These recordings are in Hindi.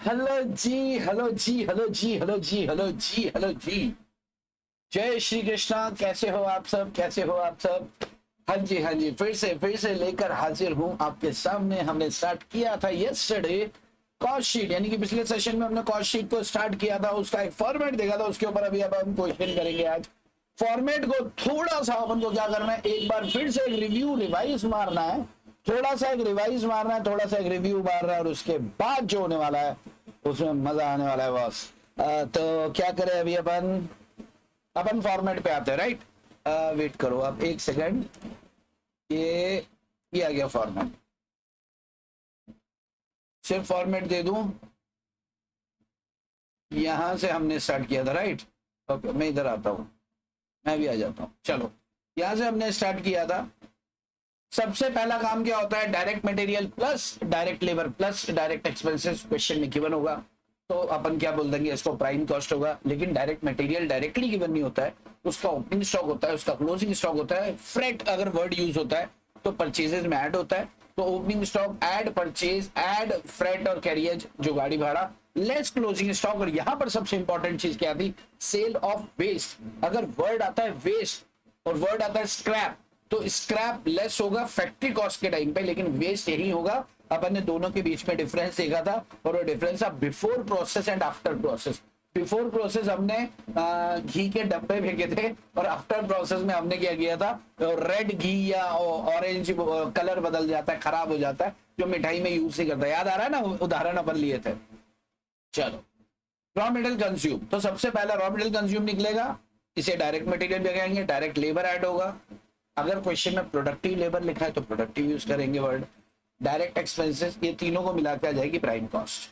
हेलो जी, हेलो जी, हेलो जी, हेलो जी, हेलो जी, हेलो जी। जय श्री कृष्णा। कैसे हो आप सब? कैसे हो आप सब? हाँ जी, हाँ जी, फिर से लेकर हाजिर हूँ आपके सामने। हमने स्टार्ट किया था यस्टरडे कॉस्ट शीट, यानी कि पिछले सेशन में हमने कॉस्ट शीट को स्टार्ट किया था, उसका एक फॉर्मेट देखा था, उसके ऊपर अभी अब हम क्वेश्चन करेंगे आज। फॉर्मेट को थोड़ा सा अपन को क्या करना है, एक बार फिर से एक रिव्यू रिवाइज मारना है, थोड़ा सा एक रिवाइज मारना है, थोड़ा सा एक रिव्यू मारना है, और उसके बाद जो होने वाला है उसमें मजा आने वाला है बॉस। तो क्या करें अभी अपन फॉर्मेट पे आते हैं, राइट? वेट करो आप एक सेकंड। ये आ गया फॉर्मेट। सिर्फ फॉर्मेट दे दूं, यहां से हमने स्टार्ट किया था, राइट? ओके, मैं इधर आता हूं, मैं भी आ जाता हूं। चलो, यहां से हमने स्टार्ट किया था। सबसे पहला काम क्या होता है? Direct material plus direct labour plus direct expenses question में गिवन होगा, तो अपन क्या बोल देंगे, इसको प्राइम कॉस्ट होगा। लेकिन डायरेक्ट मटेरियल डायरेक्टली गिवन नहीं होता है, उसका ओपनिंग स्टॉक होता है, उसका क्लोजिंग स्टॉक होता है। फ्रेट अगर वर्ड यूज होता है तो परचेजेस में ऐड होता है, तो opening stock add purchase add freight और कैरियज जो गाड़ी भाड़ा लेस क्लोजिंग स्टॉक। और यहां पर सबसे इंपॉर्टेंट चीज क्या थी? Sale of waste. अगर वर्ड आता है वेस्ट और वर्ड आता है स्क्रैप, तो स्क्रैप लेस होगा फैक्ट्री कॉस्ट के टाइम पे, लेकिन वेस्ट यही होगा। अपन ने दोनों के बीच में डिफरेंस देखा था, और वो डिफरेंस था before process and after process. Before process हमने घी के डब्बे फेंके थे, और आफ्टर प्रोसेस में हमने क्या किया था? रेड घी या ऑरेंज कलर बदल जाता है, खराब हो जाता है, जो मिठाई में यूज नहीं करता। याद आ रहा है ना उदाहरण अपन लिए थे? चलो, रॉ मटेरियल कंज्यूम, तो सबसे पहला रॉ मटेरियल कंज्यूम निकलेगा, इसे डायरेक्ट मटेरियल भी कहेंगे। डायरेक्ट लेबर ऐड होगा, अगर क्वेश्चन में प्रोडक्टिव लेबर लिखा है तो प्रोडक्टिव यूज करेंगे वर्ड। डायरेक्ट एक्सपेंसेस, ये तीनों को मिला के आ जाएगी प्राइम कॉस्ट।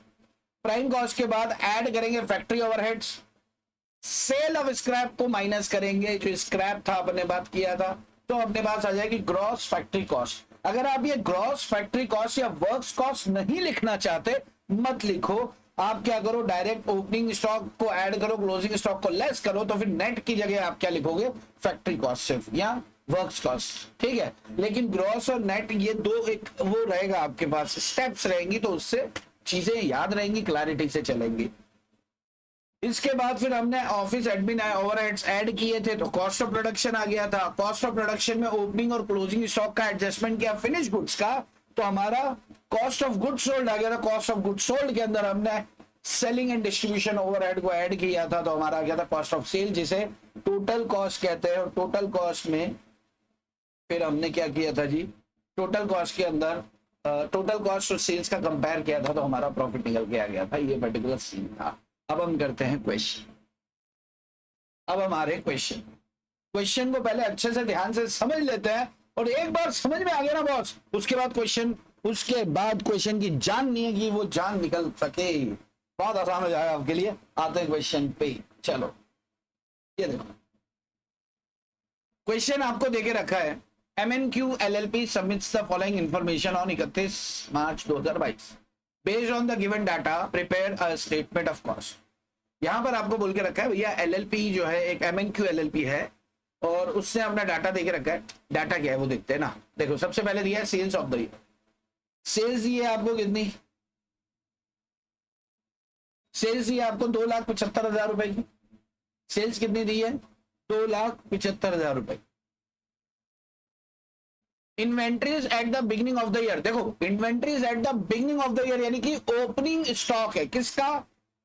प्राइम कॉस्ट के बाद ऐड करेंगे factory overheads. Sale of scrap को माइनस करेंगे, जो स्क्रैप था अपने बात किया था, तो अपने पास आ जाएगी ग्रॉस फैक्ट्री कॉस्ट। अगर आप ये ग्रॉस फैक्ट्री कॉस्ट या वर्क्स कॉस्ट नहीं लिखना चाहते, मत लिखो। आप क्या करो, डायरेक्ट ओपनिंग स्टॉक को ऐड करो, क्लोजिंग स्टॉक को लेस करो, तो फिर नेट की जगह आप क्या लिखोगे? फैक्ट्री कॉस्ट सिर्फ, या वर्क्स कॉस्ट, ठीक है। लेकिन ग्रॉस और नेट ये दो एक वो रहेगा आपके पास, स्टेप्स रहेंगी, तो उससे चीजें याद रहेंगी, क्लैरिटी से चलेंगी। इसके बाद फिर हमने ऑफिस एडमिन ओवरहेड्स ऐड किए थे, तो कॉस्ट ऑफ प्रोडक्शन आ गया था। कॉस्ट ऑफ प्रोडक्शन में ओपनिंग और क्लोजिंग स्टॉक का एडजस्टमेंट किया फिनिश गुड्स का, तो हमारा कॉस्ट ऑफ गुड्स सोल्ड आ गया था। कॉस्ट ऑफ गुड्स सोल्ड के अंदर हमने सेलिंग एंड डिस्ट्रीब्यूशन ओवरहेड को ऐड किया था, तो हमारा आ गया था कॉस्ट ऑफ सेल, जिसे टोटल कॉस्ट कहते हैं। और टोटल कॉस्ट में फिर हमने क्या किया था जी? टोटल कॉस्ट के अंदर टोटल कॉस्ट और सेल्स का कंपेयर किया था, तो हमारा प्रॉफिट निकल के आ गया था। ये पर्टिकुलर सीन था। अब हम करते हैं क्वेश्चन। अब हमारे क्वेश्चन क्वेश्चन को पहले अच्छे से ध्यान से समझ लेते हैं, और एक बार समझ में आ गया ना बॉस, उसके बाद क्वेश्चन की जान नहीं है कि वो जान निकल सके, बहुत आसान हो जाएगा आपके लिए। आते हैं क्वेश्चन पे। चलो, ये देखो, क्वेश्चन आपको देके रखा है। MNQ LLP submits the following information on 31 March 2022। Based on the given data prepare a statement of cost. यहां पर आपको बोल के रखा है भैया, LLP जो है एक MNQ LLP है, और उससे अपना डाटा देके रखा है। डाटा क्या है वो देखते हैं ना। देखो, सबसे पहले दिया है sales of the year. Sales दी है आपको कितनी? सेल्स दी है आपको 2,75,000 रुपए की। सेल्स कितनी दी है? 2,75,000 रुपए। Inventories at the beginning of the year, देखो inventories at the beginning of the year यानी कि ओपनिंग स्टॉक है किसका?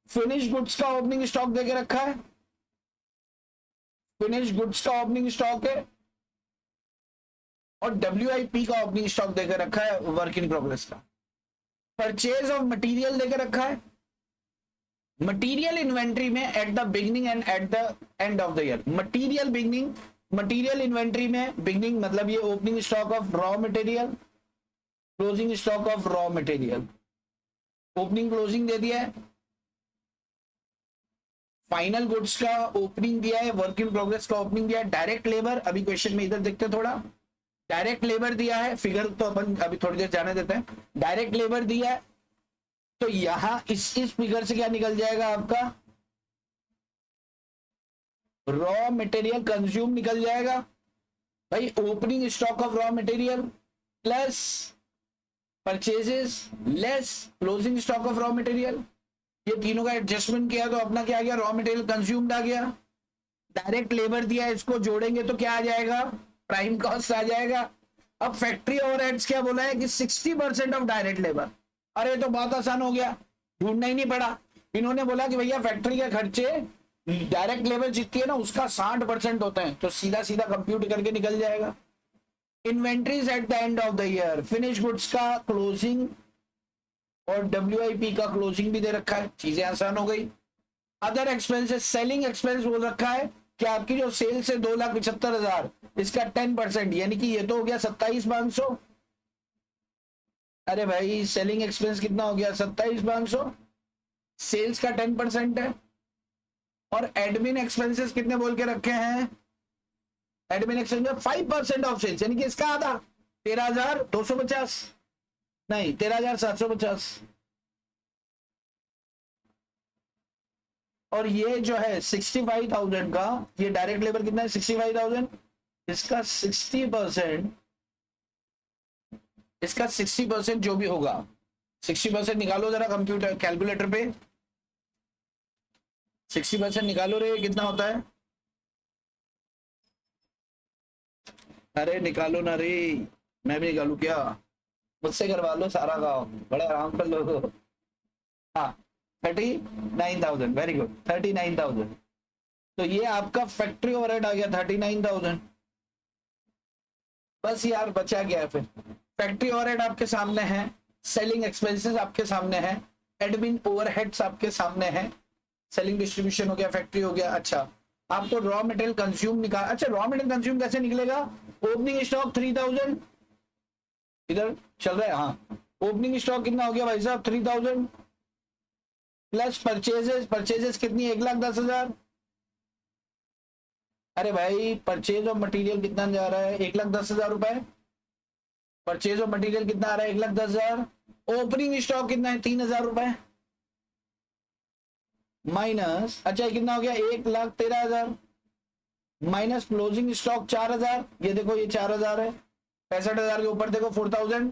फिनिश गुड्स का ओपनिंग स्टॉक देके रखा है। फिनिश गुड्स का ओपनिंग स्टॉक है, और WIP का ओपनिंग स्टॉक देकर रखा है, वर्क इन प्रोग्रेस का। परचेज ऑफ मटेरियल देकर रखा है। मटेरियल इन्वेंट्री में at the beginning and at the end of the year. Material beginning, material inventory में बिगिनिंग मतलब ये opening stock of raw material, closing stock of raw material. Opening closing दे दिया है। फाइनल गुड्स का ओपनिंग दिया है, वर्क इन प्रोग्रेस का ओपनिंग दिया है। डायरेक्ट लेबर, अभी क्वेश्चन में इधर देखते थोड़ा, डायरेक्ट लेबर दिया है। फिगर तो अपन अभी थोड़ी देर जाने देते हैं। डायरेक्ट लेबर दिया है, तो यहां इस फिगर से क्या निकल जाएगा आपका? रॉ मटेरियल कंज्यूम निकल जाएगा भाई। Opening stock of raw material plus purchases less closing stock of raw material. ये तीनों का एडजस्टमेंट किया तो अपना क्या आ गया, रॉ मटेरियल कंज्यूम्ड आ गया। डायरेक्ट लेबर दिया, इसको जोड़ेंगे तो क्या आ जाएगा, प्राइम कॉस्ट आ जाएगा। अब फैक्ट्री ओवरहेड्स क्या बोला है कि 60% ऑफ डायरेक्ट लेबर। अरे तो बहुत आसान हो गया, ढूंढना ही नहीं पड़ा। इन्होंने बोला कि भैया फैक्ट्री के खर्चे डायरेक्ट लेबर जितनी है ना उसका 60% होता है, तो सीधा सीधा कंप्यूट करके निकल जाएगा। Inventories at the end of the year, finish goods का क्लोजिंग और WIP का क्लोजिंग भी दे रखा है, चीजें आसान हो गई। अदर एक्सपेंसेस, सेलिंग एक्सपेंस बोल रखा है कि आपकी जो सेल्स है 2,75,000, इसका 10%, यानी कि ये तो हो गया 27,500। अरे भाई सेलिंग एक्सपेंस कितना हो गया, 27,500, सेल्स का 10% है। और एडमिन एक्सपेंसेस कितने बोल के रखे हैं, एडमिन एक्सपेंसेस 5% ऑफ सेल्स, यानी कि इसका आधा 13,250, नहीं 13,750। और ये जो है 65,000 का, ये डायरेक्ट लेबर कितना है 65,000, इसका 60%, इसका 60% जो भी होगा, 60% निकालो जरा कंप्यूटर कैलकुलेटर पे, 60% निकालो रे, कितना होता है, अरे निकालो ना रे, मैं भी निकालू क्या, मुझसे करवा लो सारा काम, बड़ा आराम कर लो। हाँ 39,000, वेरी गुड 39,000। तो ये आपका फैक्ट्री ओवरहेड आ गया 39,000। बस यार बचा गया है फिर, फैक्ट्री ओवरहेड आपके सामने है, सेलिंग एक्सपेंसेस आपके सामने है, एडमिन ओवरहेड्स आपके सामने है, सेलिंग डिस्ट्रीब्यूशन हो गया, फैक्ट्री हो गया। अच्छा आपको रॉ मटेरियल कंज्यूम निकाल, अच्छा रॉ मटेरियल कंज्यूम कैसे निकलेगा, ओपनिंग स्टॉक 3,000, इधर चल रहा है, हाँ ओपनिंग स्टॉक कितना हो गया भाई साहब 3,000, प्लस परचेजेस, परचेजेस कितनी 1,10,000। अरे भाई परचेज ऑफ मटेरियल कितना जा रहा है 1,10,000 रुपए, परचेज ऑफ मटेरियल कितना आ रहा है 1,10,000, ओपनिंग स्टॉक कितना है 3,000 रुपए, माइनस, अच्छा ये कितना हो गया 1,13,000, माइनस क्लोजिंग स्टॉक 4,000, ये देखो ये 4,000 है, 65,000 के ऊपर देखो 4,000,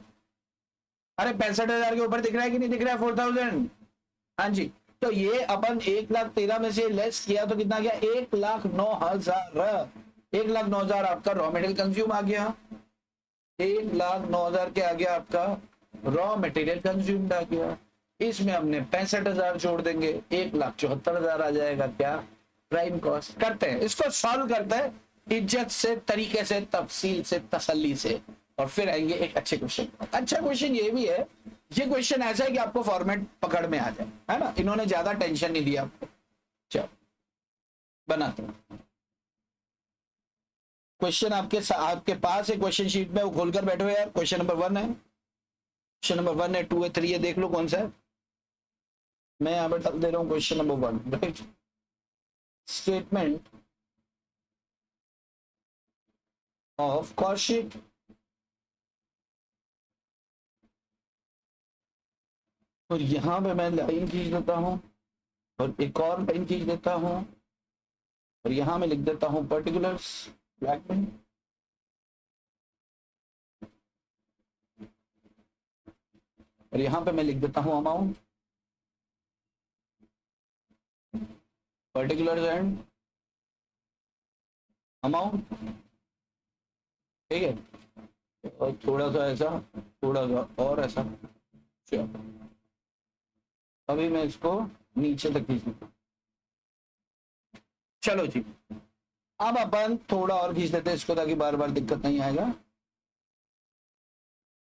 अरे 65,000 के ऊपर दिख रहा है कि नहीं दिख रहा है 4,000, हाँ जी। तो ये अपन 1,13,000 में से लेस किया तो कितना गया 1,09,000, 1,09,000 आपका रॉ मटेरियल कंज्यूम आ गया, 1,09,000 के आ गया आपका रॉ मटेरियल कंज्यूम्ड आ गया। इसमें हमने 65,000 जोड़ देंगे, 1,74,000 आ जाएगा क्या प्राइम कॉस्ट। करते हैं इसको, सॉल्व करते हैं इज्जत से, तरीके से, तफसील से, तसल्ली से, और फिर आएंगे एक अच्छे क्वेश्चन। अच्छा क्वेश्चन ये भी है, ये क्वेश्चन ऐसा है कि आपको फॉर्मेट पकड़ में आ जाए, है ना, इन्होंने ज्यादा टेंशन नहीं दिया आपको। चलो बनाते हैं क्वेश्चन, आपके पास है क्वेश्चन शीट में, वो खोलकर बैठो यार। क्वेश्चन नंबर 1 है, क्वेश्चन नंबर 1 है, 2 है, 3 है, देख लो कौन सा है। मैं यहाँ पर डाल दे रहा हूँ question number 1, right. Statement of cost sheet, और यहां पे मैं लाइन खींच देता हूं, और एक और लाइन खींच देता हूं, और यहां मैं लिख देता हूं पर्टिकुलर्स ब्लैक में, और यहां पे मैं लिख देता हूं अमाउंट, पर्टिकुलर्स एंड अमाउंट, ठीक है। और थोड़ा सा ऐसा, थोड़ा सा और ऐसा, चलो अभी मैं इसको नीचे तक खींच दूंगा। चलो जी, अब अपन थोड़ा और खींच देते हैं इसको, ताकि बार बार दिक्कत नहीं आएगा।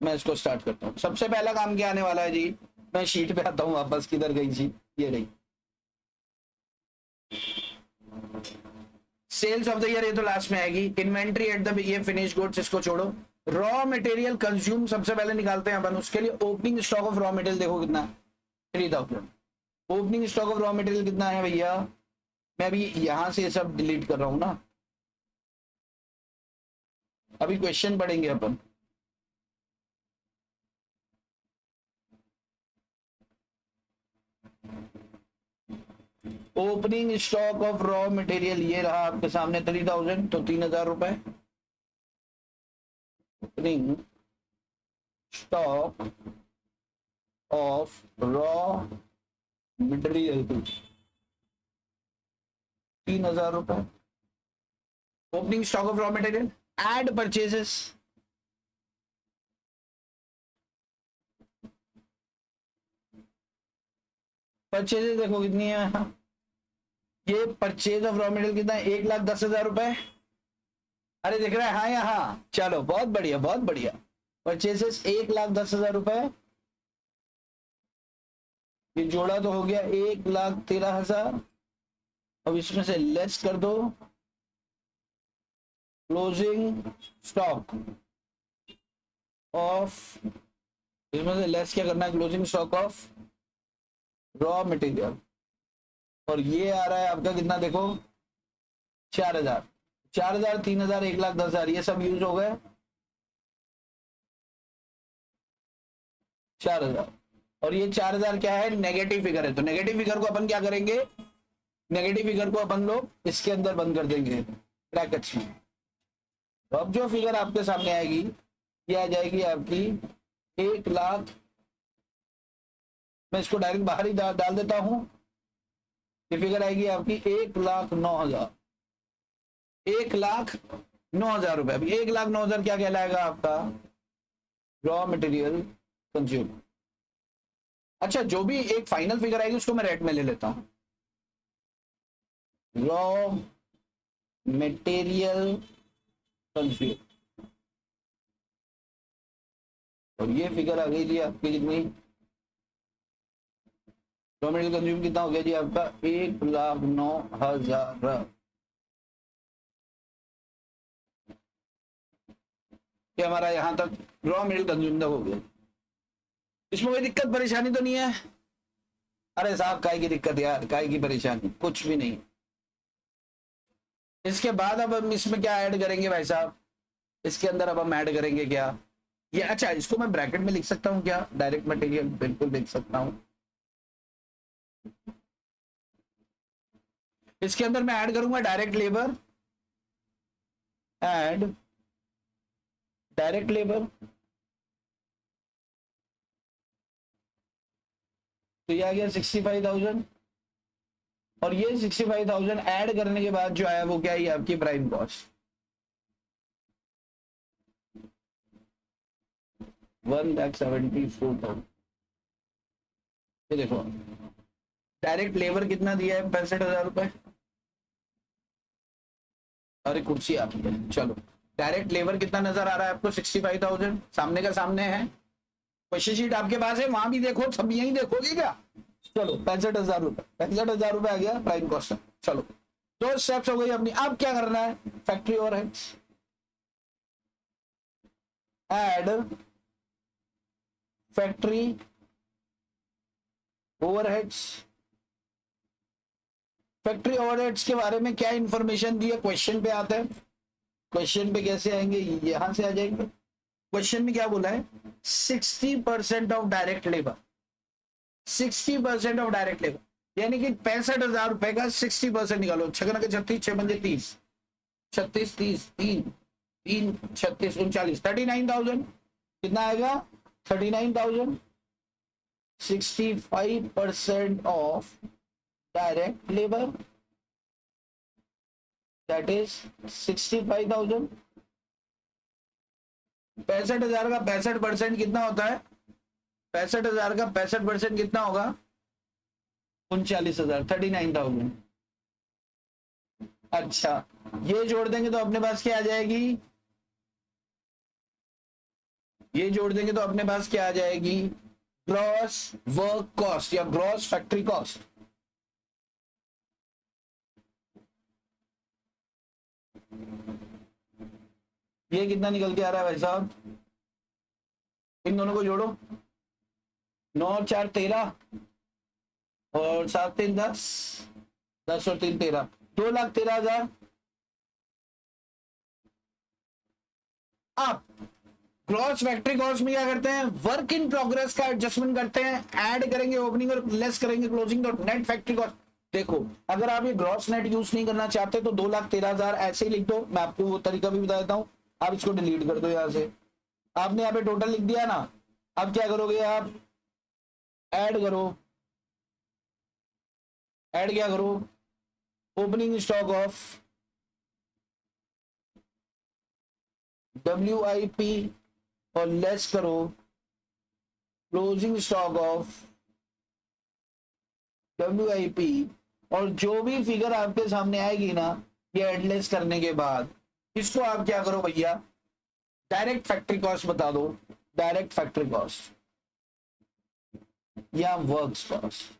मैं इसको स्टार्ट करता हूँ। सबसे पहला काम क्या आने वाला है जी, मैं शीट पे आता हूँ वापस, किधर गई जी, ये रही सेल्स ऑफ द ईयर, ये तो लास्ट में आएगी। इन्वेंट्री एट द, ये फिनिश गुड्स, इसको छोड़ो। रॉ मटेरियल कंज्यूम सबसे पहले निकालते हैं अपन, उसके लिए opening stock of raw material देखो कितना, 3,000। Opening stock of raw material कितना है भैया, मैं अभी यहां से सब डिलीट कर रहा हूं ना, अभी क्वेश्चन पढ़ेंगे अपन। Opening stock of raw material ये रहा आपके सामने 3,000, तो 3,000 रुपए। Opening stock of raw material 3,000 रुपए, opening stock of raw material, add purchases, purchases देखो कितनी है यहाँ, ये परचेज ऑफ रॉ मटेरियल कितना है, 1,10,000 रुपए। अरे दिख रहा है, हाँ यहाँ, चलो बहुत बढ़िया बहुत बढ़िया। परचेजेस 1,10,000 रुपए, ये जोड़ा तो हो गया 1,13,000। अब इसमें से लेस कर दो क्लोजिंग स्टॉक ऑफ, इसमें से लेस क्या करना है, closing stock of raw material, और ये आ रहा है आपका कितना देखो, 4,000, 4,000, 3,000, 1,10,000, ये सब यूज हो गए 4,000। और ये 4,000 क्या है, नेगेटिव फिगर है, तो नेगेटिव फिगर को अपन क्या करेंगे, नेगेटिव फिगर को अपन लोग इसके अंदर बंद कर देंगे ब्रैकेट्स में। तो अब जो फिगर आपके सामने आएगी ये आ जाएगी आपकी 1,00,000, मैं इसको डायरेक्ट बाहर ही डाल देता हूं, ये फिगर आएगी आपकी 1,09,000, 1,09,000 रुपए। अभी 1,09,000 क्या कहलाएगा आपका, रॉ मटेरियल कंज्यूम। अच्छा, जो भी एक फाइनल फिगर आएगी उसको मैं रेट में ले लेता हूं, रॉ मटेरियल कंज्यूम, और ये फिगर आ गई जी आपकी कितनी, रॉ मटेरियल कंज्यूम कितना हो गया जी आपका, 1,09,000। ये हमारा यहां तक रॉ मटेरियल कंज्यूम हो गया। इसमें कोई दिक्कत परेशानी तो नहीं है? अरे साहब काय की दिक्कत यार, काय की परेशानी, कुछ भी नहीं। इसके बाद अब हम इसमें क्या ऐड करेंगे भाई साहब, इसके अंदर अब हम ऐड करेंगे क्या, ये अच्छा इसको मैं ब्रैकेट में लिख सकता हूँ क्या, डायरेक्ट मटेरियल बिल्कुल लिख सकता हूँ। इसके अंदर मैं ऐड करूंगा direct labour, add direct labour, तो ये आ गया 65,000, और ये 65,000 ऐड करने के बाद जो आया वो क्या है, आपकी प्राइम कॉस्ट 1,74,000। ये देखो डायरेक्ट लेबर कितना दिया है, 65,000 रुपए। अरे कुर्सी आपकी है, चलो डायरेक्ट लेबर कितना नजर आ रहा है आपको, 65,000, सामने का सामने है, क्वेश्चन शीट आपके पास है, वहां भी देखो, सब यही देखोगे क्या। चलो 65,000 रुपए, 65,000 रुपए आ गया प्राइम कॉस्ट। चलो दो स्टेप्स हो गई अपनी। अब क्या करना है, factory overheads, add factory overheads. Factory overheads के बारे में क्या इंफॉर्मेशन दी है, क्वेश्चन पे आते हैं। क्वेश्चन पे कैसे आएंगे, यहां से आ जाएंगे। क्वेश्चन में क्या बोला है, 60% of direct labour, 60% of direct labour, यानी कि 65,000 रुपए का 60% निकालो, 6 के 36, 6 पंजे 30, 36, 30, 3, 3, 36, 39, 39,000 कितना आएगा, 39,000। 65% of direct labour, that is 65,000। 65,000 का 65% कितना होता है, 65,000 का 65% कितना होगा, 39,000, 39,000। अच्छा ये जोड़ देंगे तो अपने पास क्या आ जाएगी, ये जोड़ देंगे तो अपने पास क्या आ जाएगी, ग्रॉस वर्क कॉस्ट या ग्रॉस फैक्ट्री कॉस्ट। ये कितना निकल के आ रहा है भाई साहब, इन दोनों को जोड़ो, 9 और 4 13, और 7 3 10, 10 और 3 13, 2,13,000। आप ग्रॉस फैक्ट्री कॉस्ट में क्या करते हैं, वर्क इन प्रोग्रेस का एडजस्टमेंट करते हैं, ऐड करेंगे ओपनिंग और लेस करेंगे क्लोजिंग, तो नेट फैक्ट्री कॉस्ट। देखो अगर आप ये ग्रॉस नेट यूज नहीं करना चाहते तो 2,13,000 ऐसे ही लिख दो, मैं आपको वो तरीका भी बता देता हूं। आप इसको डिलीट कर दो, यहां से आपने यहाँ पे टोटल लिख दिया ना। अब क्या करोगे आप, ऐड करो ऐड क्या करो, ओपनिंग स्टॉक ऑफ WIP और लेस करो क्लोजिंग स्टॉक ऑफ WIP, और जो भी फिगर आपके सामने आएगी ना ये एडलेस करने के बाद इसको आप क्या करो भैया, डायरेक्ट फैक्ट्री कॉस्ट बता दो, डायरेक्ट फैक्ट्री कॉस्ट या वर्क्स कॉस्ट,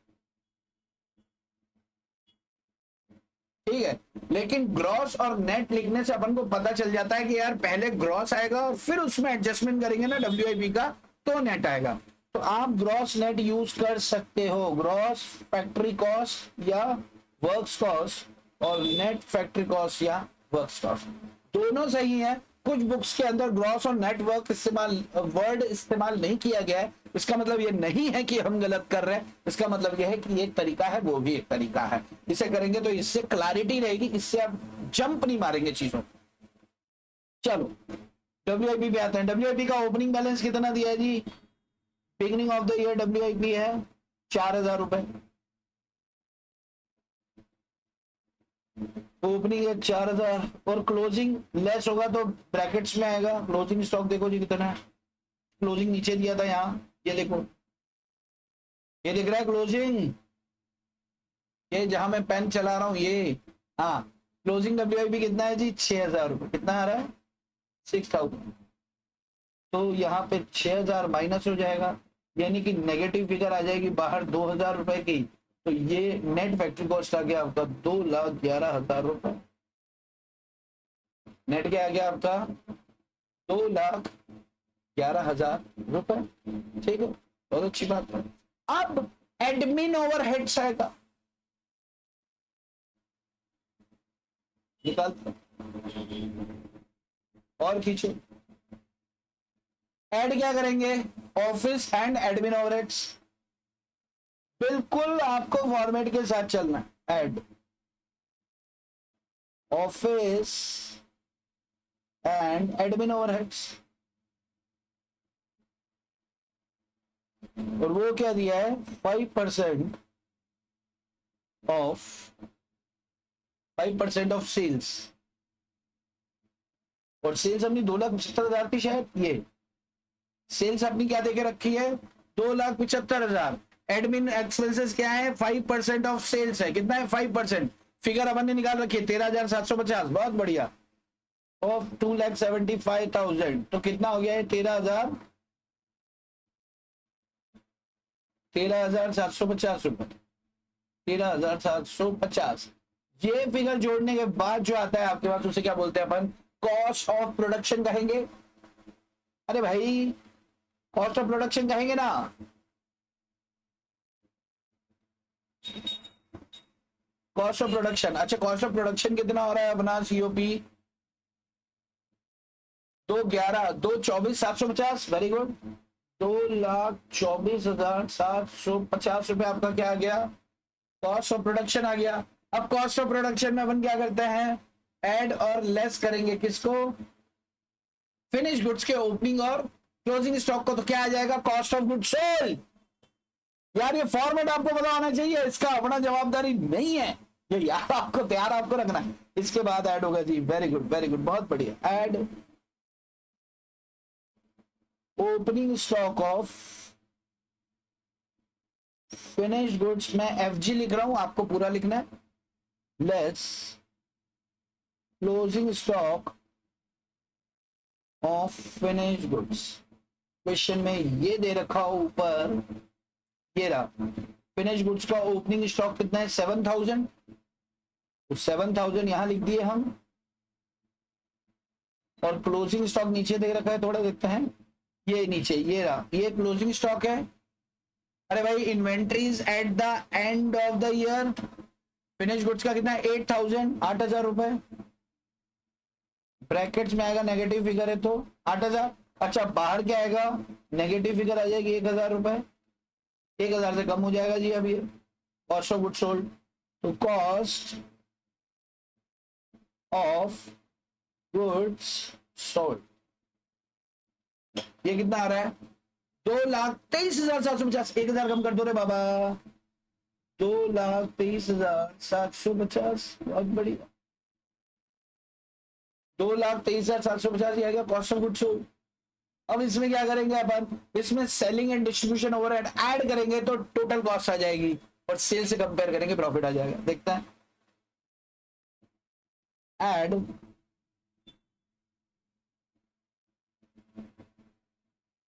ठीक है। लेकिन ग्रॉस और नेट लिखने से अपन को पता चल जाता है कि यार पहले ग्रॉस आएगा और फिर उसमें एडजस्टमेंट करेंगे ना WIP का तो नेट आएगा। तो आप ग्रॉस नेट यूज कर सकते हो, ग्रॉस फैक्ट्री कॉस्ट या वर्क्स कॉस्ट और नेट फैक्ट्री कॉस्ट या वर्क्स कॉस्ट दोनों सही है। कुछ बुक्स के अंदर ग्रॉस और नेट वर्ड इस्तेमाल नहीं किया गया है, इसका मतलब ये नहीं है कि हम गलत कर रहे हैं, इसका मतलब ये है कि एक तरीका है वो भी एक तरीका है, इसे करेंगे तो इससे क्लैरिटी रहेगी, इससे आप जंप नहीं मारेंगे चीजों। चलो WIP पे आते हैं। WIP का ओपनिंग बैलेंस कितना दिया है जी, beginning of the year WIP है 4000 रुपए, ओपनिंग है 4000 और क्लोजिंग लेस होगा तो ब्रैकेट्स में आएगा। क्लोजिंग स्टॉक देखो जी कितना है, क्लोजिंग नीचे दिया था यहाँ, ये देखो ये दिख रहा है क्लोजिंग, ये जहां मैं पेन चला रहा हूं ये, हाँ क्लोजिंग WIP कितना है जी 6000 रुपए, कितना आ रहा है 6000, तो यहाँ पे 6000 माइनस हो जाएगा यानी कि नेगेटिव फिगर आ जाएगी बाहर 2000 रुपए की, तो ये नेट फैक्ट्री कॉस्ट आ गया आपका 2,11,000 रुपए। नेट क्या आ गया आपका 2,11,000 रुपए, ठीक है बहुत अच्छी बात है। अब एडमिन ओवरहेड्स आएगा, निकालते और खींचो, ऐड क्या करेंगे ऑफिस एंड एडमिन ओवरहेड्स, बिल्कुल आपको फॉर्मेट के साथ चलना है, add office and admin overheads, और वो क्या दिया है 5% ऑफ सेल्स, और सेल्स अपनी 2,75,000 थी शायद, ये सेल्स अपनी क्या देके रखी है 2,75,000, एडमिन एक्सपेंसेस क्या है 5% ऑफ सेल्स है, कितना है 5%, फिगर अपन ने निकाल रखी है 13,750, बहुत बढ़िया, ऑफ 2,75,000 तो कितना हो गया है 13,750 रुपए, 13,750, ये फिगर जोड़ने के बाद जो आता है आपके पास उसे क्या बोलते हैं अपन कॉस्ट ऑफ प्रोडक्शन कहेंगे। अरे भाई कॉस्ट ऑफ प्रोडक्शन कहेंगे ना, कॉस्ट ऑफ प्रोडक्शन, अच्छा कॉस्ट ऑफ प्रोडक्शन कितना हो रहा है अपना COP 2,24,750, वेरी गुड, 2,24,750 रुपए आपका क्या आ गया कॉस्ट ऑफ प्रोडक्शन आ गया। अब कॉस्ट ऑफ प्रोडक्शन में अपन क्या करते हैं ऐड और लेस करेंगे किसको, फिनिश गुड्स के ओपनिंग और क्लोजिंग स्टॉक को, तो क्या आ जाएगा कॉस्ट ऑफ गुड्स सोल्ड। यार ये फॉर्मेट आपको पता होना चाहिए, इसका अपना जवाबदारी नहीं है, ये यार आपको तैयार आपको रखना है, इसके बाद ऐड होगा जी, वेरी गुड बहुत बढ़िया, add opening stock of finish goods, मैं FG लिख रहा हूं आपको पूरा लिखना है, less closing stock of finish goods, question में ये दे रखा हो ऊपर, ये रहा फिनिश गुड्स का ओपनिंग स्टॉक कितना है 7,000, तो 7,000 यहां लिख दिए हम, और क्लोजिंग स्टॉक नीचे दे रखा है, थोड़ा देखते हैं, ये नीचे ये रहा, ये क्लोजिंग स्टॉक है। अरे भाई inventories at the end of the year, finish goods का कितना है 8,000, 8,000 रुपए, ब्रैकेट्स में आएगा नेगेटिव फिगर है तो 8,000, अच्छा बाहर क्या आएगा नेगेटिव फिगर आ जाएगी 1,000 रुपए, 1,000 से कम हो जाएगा जी अब ये कॉस्ट ऑफ गुड्स सोल्ड, तो कॉस्ट ऑफ गुड्स सोल्ड ये कितना आ रहा है 2,23,750, 1,000 कम कर दो रे बाबा, 2,23,750, बहुत बढ़िया। 2,23,750 ये आएगा कॉस्ट ऑफ गुड्स सोल्ड। अब इसमें क्या करेंगे अपन, इसमें selling and distribution overhead add करेंगे तो टोटल कॉस्ट आ जाएगी, और सेल से कंपेयर करेंगे प्रॉफिट आ जाएगा। देखते हैं, ऐड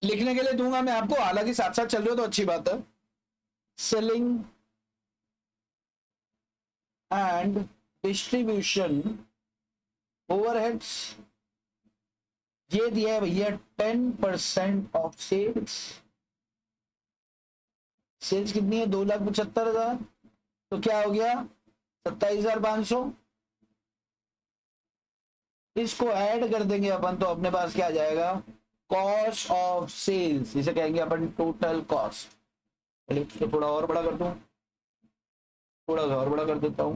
लिखने के लिए दूंगा मैं आपको, हालांकि साथ साथ चल रही हो तो अच्छी बात है। सेलिंग एंड डिस्ट्रीब्यूशन ओवरहेड्स, ये दिया है भैया 10% ऑफ सेल्स। सेल्स कितनी है, 2,75,000, तो क्या हो गया 27,500। इसको ऐड कर देंगे अपन तो अपने पास क्या आ जाएगा, कॉस्ट ऑफ सेल्स, इसे कहेंगे अपन टोटल कॉस्ट। चलिए तो थोड़ा और बड़ा कर दूं, थोड़ा सा और बड़ा कर देता हूं,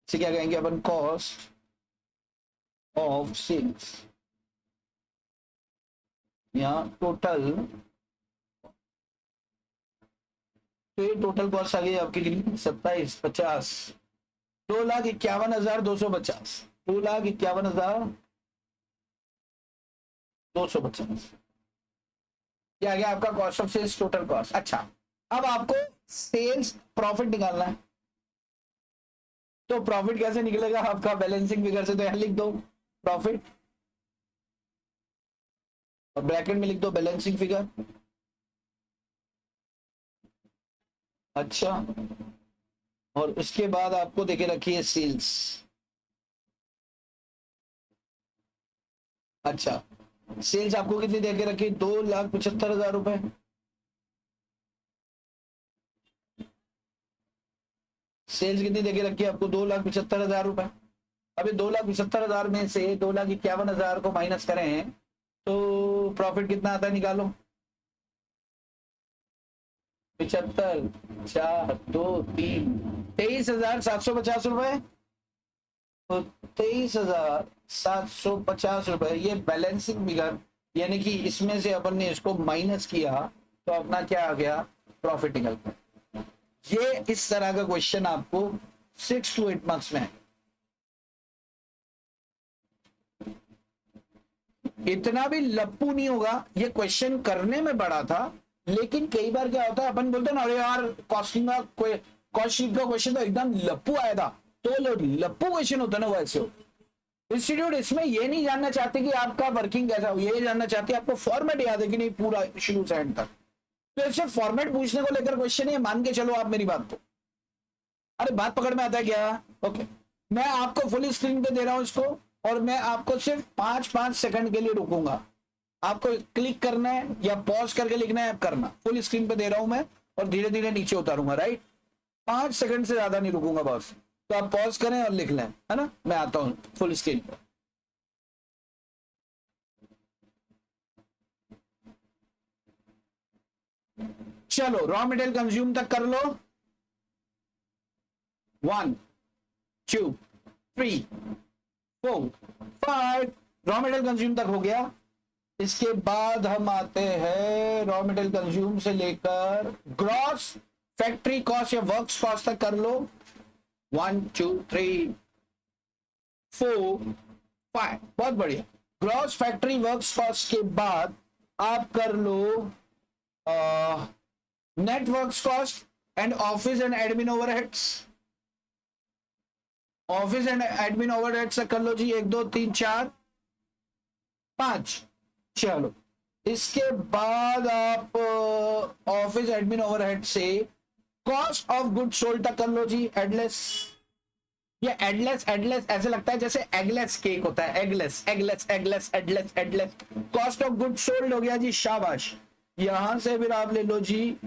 इसे क्या कहेंगे अपन, कॉस्ट ऑफ सेल्स, यहाँ टोटल, तो ये टोटल कॉस्ट आ गई आपकी कितनी, 27,50, 2,51,250, 2,51,250, ये आ गया आपका cost of sales total cost. अच्छा, अब आपको सेल्स प्रॉफिट निकालना है, तो प्रॉफिट कैसे निकलेगा आपका, बैलेंसिंग फिगर से, तो यहां लिख दो प्रॉफिट और ब्रैकेट में लिख दो बैलेंसिंग फिगर। अच्छा, और उसके बाद आपको देखे रखिए सेल्स। अच्छा, सेल्स आपको कितनी देके रखी, 2,75,000 रुपए। सेल्स कितनी देके रखी है आपको, 2,75,000 रुपए। अभी 2,75,000 में से 2,51,000 को माइनस करें तो प्रॉफिट कितना आता है, निकालो। 75, 4, 2, 3, 23,750 रुपए, तो 23,750 रुपए ये बैलेंसिंग फिगर, यानी कि इसमें से अपन ने इसको माइनस किया तो अपना क्या आ गया, प्रॉफिट निकल गया। ये इस तरह का क्वेश्चन आपको 6 to 8 मार्क्स में है। इतना भी लप्पू नहीं होगा, ये क्वेश्चन करने में बड़ा था, लेकिन कई बार क्या होता है अपन बोलते हैं ना, अरे यार कॉस्टिंग का कॉस्ट शीट का क्वेश्चन तो एकदम लप्पू आया था, तो लप्पू क्वेश्चन होता है ना वैसे हो। इंस्टीट्यूट इसमें ये नहीं जानना चाहते कि आपका वर्किंग कैसा हो, ये जानना चाहते हैं आपको फॉर्मेट याद है कि नहीं पूरा शुरू से एंड तक। तो इससे फॉर्मेट पूछने को लेकर क्वेश्चन है, मान के चलो आप मेरी बात को, अरे बात पकड़ में आता है क्या। ओके, मैं आपको फुल स्क्रीन पे दे रहा हूं इसको, और मैं आपको सिर्फ 5-5 सेकंड के लिए रुकूंगा, आपको क्लिक करना है या पॉज करके लिखना है, करना। फुल स्क्रीन पे दे रहा हूं मैं और धीरे धीरे नीचे उतारूंगा, राइट। 5 सेकंड से ज्यादा नहीं रुकूंगा बॉस, तो आप पॉज करें और लिख लें, है ना। मैं आता हूं फुल स्क्रीन पर। चलो रॉ मटेरियल कंज्यूम तक कर लो, 1, 2, 3, 4, 5 रॉ मटेरियल कंज्यूम तक हो गया। इसके बाद हम आते हैं रॉ मटेरियल कंज्यूम से लेकर ग्रॉस फैक्ट्री कॉस्ट या वर्क्स कॉस्ट तक कर लो, 1, 2, 3, 4, 5, बहुत बढ़िया। ग्रॉस फैक्ट्री वर्क्स कॉस्ट के बाद आप कर लो net works cost and office and admin overheads. Office and admin overheads कर लो जी, 1, 2, 3, 4, 5। चलो इसके बाद आप ऑफिस एडमिन ओवरहेड से कॉस्ट ऑफ गुड सोल्ड तक कर लो जी, एडलेस। ये एडलेस एडलेस ऐसे लगता है जैसे एगलेस केक होता है, एगलेस एगलेस एगलेस एडलेस एडलेस। कॉस्ट ऑफ गुड सोल्ड हो गया जी, शाबाश। यहां से फिर आप ले लो जी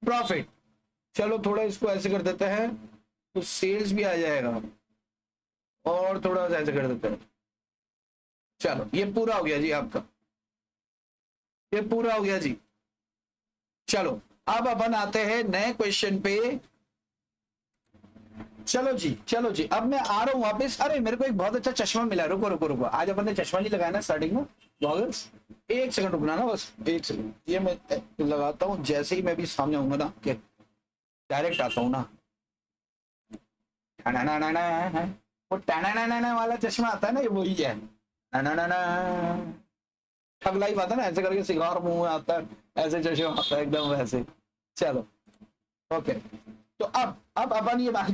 प्रॉफिट। चलो थोड़ा इसको ऐसे कर देते हैं तो सेल्स भी आ जाएगा, और थोड़ा सा ऐसे कर देते हैं। चलो ये पूरा हो गया जी आपका, ये पूरा हो गया जी। चलो अब अपन आते हैं नए क्वेश्चन पे। चलो जी, चलो जी, अब मैं आ रहा हूं वापस। अरे मेरे को एक बहुत अच्छा चश्मा मिला, रुको रुको रुको, आज अपन ने चश्मा नहीं लगाया ना स्टार्टिंग में, गॉगल्स। एक सेकंड रुकना ना, बस एक सेकंड, ये मैं लगाता हूँ, जैसे ही मैं भी सामने आऊंगा ना, कि डायरेक्ट आता हूँ ना, वो टाना वाला चश्मा आता है ना, ये वही है। ठग लाइफ आता है ना, ऐसे करके सिगार मुंह में आता है, ऐसे चश्मा आता है एकदम वैसे। चलो ओके, तो अब अपन ये बात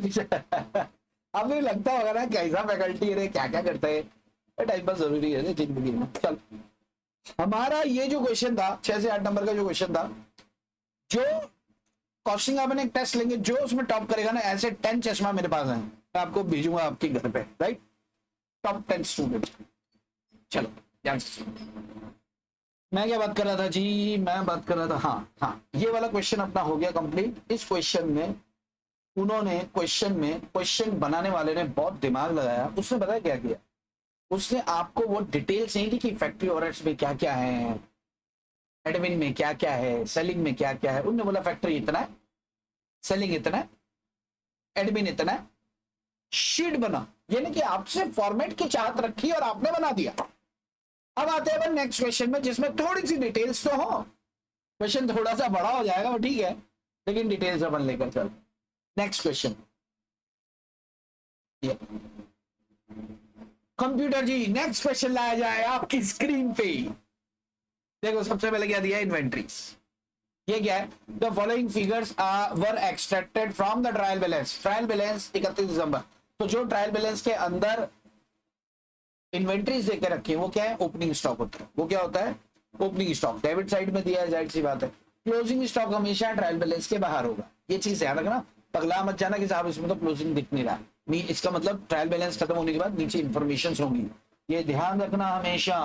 अब भी लगता होगा ना कैसा फैकल्टी है, क्या क्या करते हैं, टाइम पास जरूरी है जिंदगी में। चल, हमारा ये जो क्वेश्चन था 6 से 8 नंबर का जो क्वेश्चन था, जो कॉस्टिंग अपन एक टेस्ट लेंगे, जो उसमें टॉप करेगा ना, ऐसे 10 चश्मा मेरे पास है, मैं आपको भेजूंगा आपके घर पे, राइट, टॉप 10 स्टूडेंट। चलो ध्यान से, मैं क्या बात कर रहा था जी, मैं बात कर रहा था, हाँ, ये वाला क्वेश्चन अपना हो गया कंप्लीट। इस क्वेश्चन में उन्होंने क्वेश्चन बनाने वाले ने बहुत दिमाग लगाया। उसने पता क्या किया, उसने आपको वो डिटेल्स नहीं दी कि फैक्ट्री ओवरहेड्स में क्या क्या है, एडमिन में क्या क्या है, सेलिंग में क्या क्या है। उन्होंने बोला फैक्ट्री इतना है, सेलिंग इतना है, एडमिन इतना है, शीट बना, यानी कि आपसे फॉर्मेट की चाहत रखी और आपने बना दिया। अब आते हैं नेक्स्ट क्वेश्चन में, जिसमें थोड़ी सी डिटेल्स तो हो, क्वेश्चन थोड़ा सा बड़ा हो जाएगा वो ठीक है, लेकिन डिटेल्स अपन लेकर चल। नेक्स्ट क्वेश्चन, कंप्यूटर जी नेक्स्ट क्वेश्चन लाया जाए आपकी स्क्रीन पे। देखो सबसे पहले क्या दिया, इन्वेंट्रीज। ये क्या है, the following figures were extracted from the trial balance. Trial balance 31 दिसंबर, तो जो ट्रायल बैलेंस के अंदर इन्वेंट्रीज देकर रखी है वो क्या है, ओपनिंग स्टॉक होता है। वो क्या होता है, ओपनिंग स्टॉक। डेबिट साइड में दिया है, जाहिर सी बात है। क्लोजिंग स्टॉक हमेशा ट्रायल बैलेंस के बाहर होगा, ये चीज ध्यान रखना। पगला मत जाना कि साहब इसमें तो क्लोजिंग दिख नहीं रहा, नहीं, इसका मतलब ट्रायल बैलेंस खत्म होने के बाद नीचे इंफॉर्मेशन होंगी, ये ध्यान रखना हमेशा।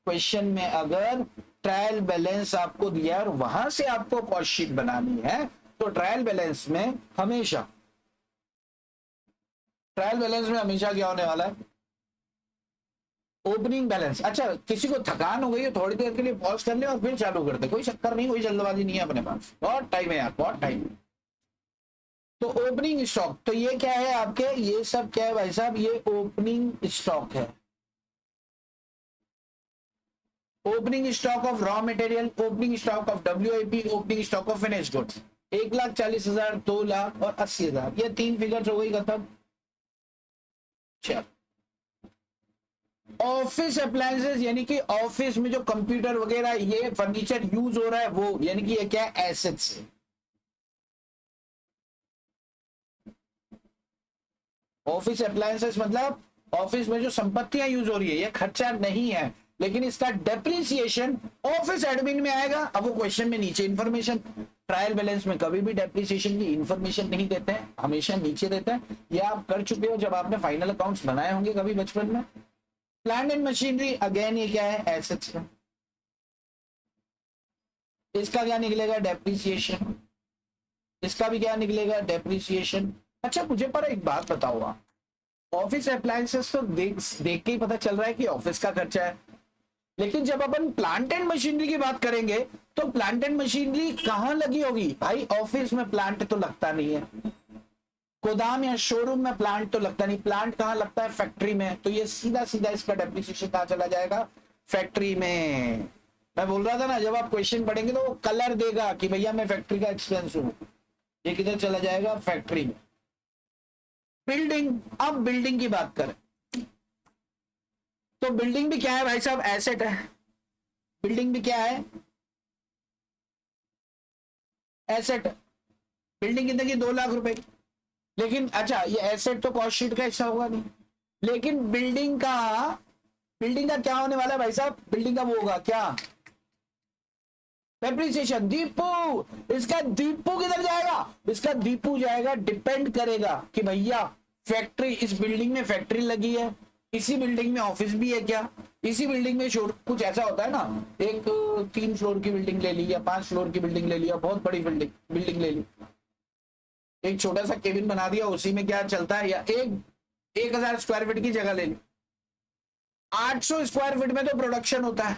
क्वेश्चन में अगर ट्रायल बैलेंस आपको दिया और वहां से आपको कॉस्ट शीट बनानी है, तो ट्रायल बैलेंस में हमेशा क्या होने वाला है, ओपनिंग बैलेंस। अच्छा, किसी को थकान हो गई है, थोड़ी देर के लिए पॉज कर ले और फिर चालू कर दे, कोई चक्कर नहीं, कोई जल्दबाजी नहीं है अपने पास, बहुत टाइम है यार, बहुत टाइम। तो ओपनिंग स्टॉक, तो ये क्या है आपके, ये सब क्या है भाई साहब, ये ओपनिंग स्टॉक है। Opening stock of raw material, opening stock of WIP, opening stock of finished goods. 1,40,000, 2 lakh और 80,000, ये 3 फिगर्स हो गई खत्म। ऑफिस अप्लायंसेस, यानी कि ऑफिस में जो कंप्यूटर वगैरह ये फर्नीचर यूज हो रहा है वो, यानी कि ये क्या है, एसेट्स है। ऑफिस अप्लायंसेस मतलब ऑफिस में जो संपत्तियां यूज हो रही है, ये खर्चा नहीं है, लेकिन इसका डेप्रिसिएशन ऑफिस एडमिन में आएगा। अब वो क्वेश्चन में नीचे इंफॉर्मेशन, ट्रायल बैलेंस में कभी भी डेप्रिसिएशन की इंफॉर्मेशन नहीं देते हैं, हमेशा नीचे देते हैं। ये आप कर चुके हो जब आपने फाइनल अकाउंट्स बनाए होंगे कभी बचपन में। प्लांट एंड मशीनरी, अगेन ये क्या है, एसेट्स है, इसका क्या निकलेगा, डेप्रिसिएशन, इसका भी क्या निकलेगा, डेप्रिसिएशन। अच्छा मुझे पर एक बात बताओ आप, ऑफिस अप्लायंसेस तो देख के ही पता चल रहा है कि ऑफिस का खर्चा है, लेकिन जब अपन प्लांट एंड मशीनरी की बात करेंगे तो प्लांट एंड मशीनरी कहां लगी होगी भाई, ऑफिस में प्लांट तो लगता नहीं है, गोदाम या शोरूम में प्लांट तो लगता नहीं, प्लांट कहां लगता है, फैक्ट्री में। तो ये सीधा सीधा इसका डेप्रिसिएशन कहां चला जाएगा, फैक्ट्री में। मैं बोल रहा था ना, जब आप क्वेश्चन पढ़ेंगे तो वो कलर देगा कि भैया मैं फैक्ट्री का एक्सपेंस हूं, ये किधर चला जाएगा, फैक्ट्री में। बिल्डिंग, अब बिल्डिंग की बात करें तो बिल्डिंग भी क्या है भाई साहब, एसेट है। बिल्डिंग भी क्या है, एसेट। बिल्डिंग कितने की, 2 लाख रुपए। लेकिन अच्छा, ये एसेट तो कॉस्ट शीट का हिस्सा होगा नहीं, लेकिन बिल्डिंग का क्या होने वाला है भाई साहब, बिल्डिंग का वो होगा क्या, डेप्रिसिएशन। दीपू, इसका दीपू किधर जाएगा, इसका दीपू जाएगा, डिपेंड करेगा कि भैया फैक्ट्री, इस बिल्डिंग में फैक्ट्री लगी है, इसी बिल्डिंग में ऑफिस भी है क्या, इसी बिल्डिंग में कुछ ऐसा होता है ना, एक 3 फ्लोर की बिल्डिंग ले ली या 5 फ्लोर की बिल्डिंग ले लिया, बहुत बड़ी बिल्डिंग ले ली, एक छोटा सा केबिन बना दिया, उसी में क्या चलता है, या 1000 स्क्वायर फीट की जगह ले ली, 800 स्क्वायर फीट में तो प्रोडक्शन होता है,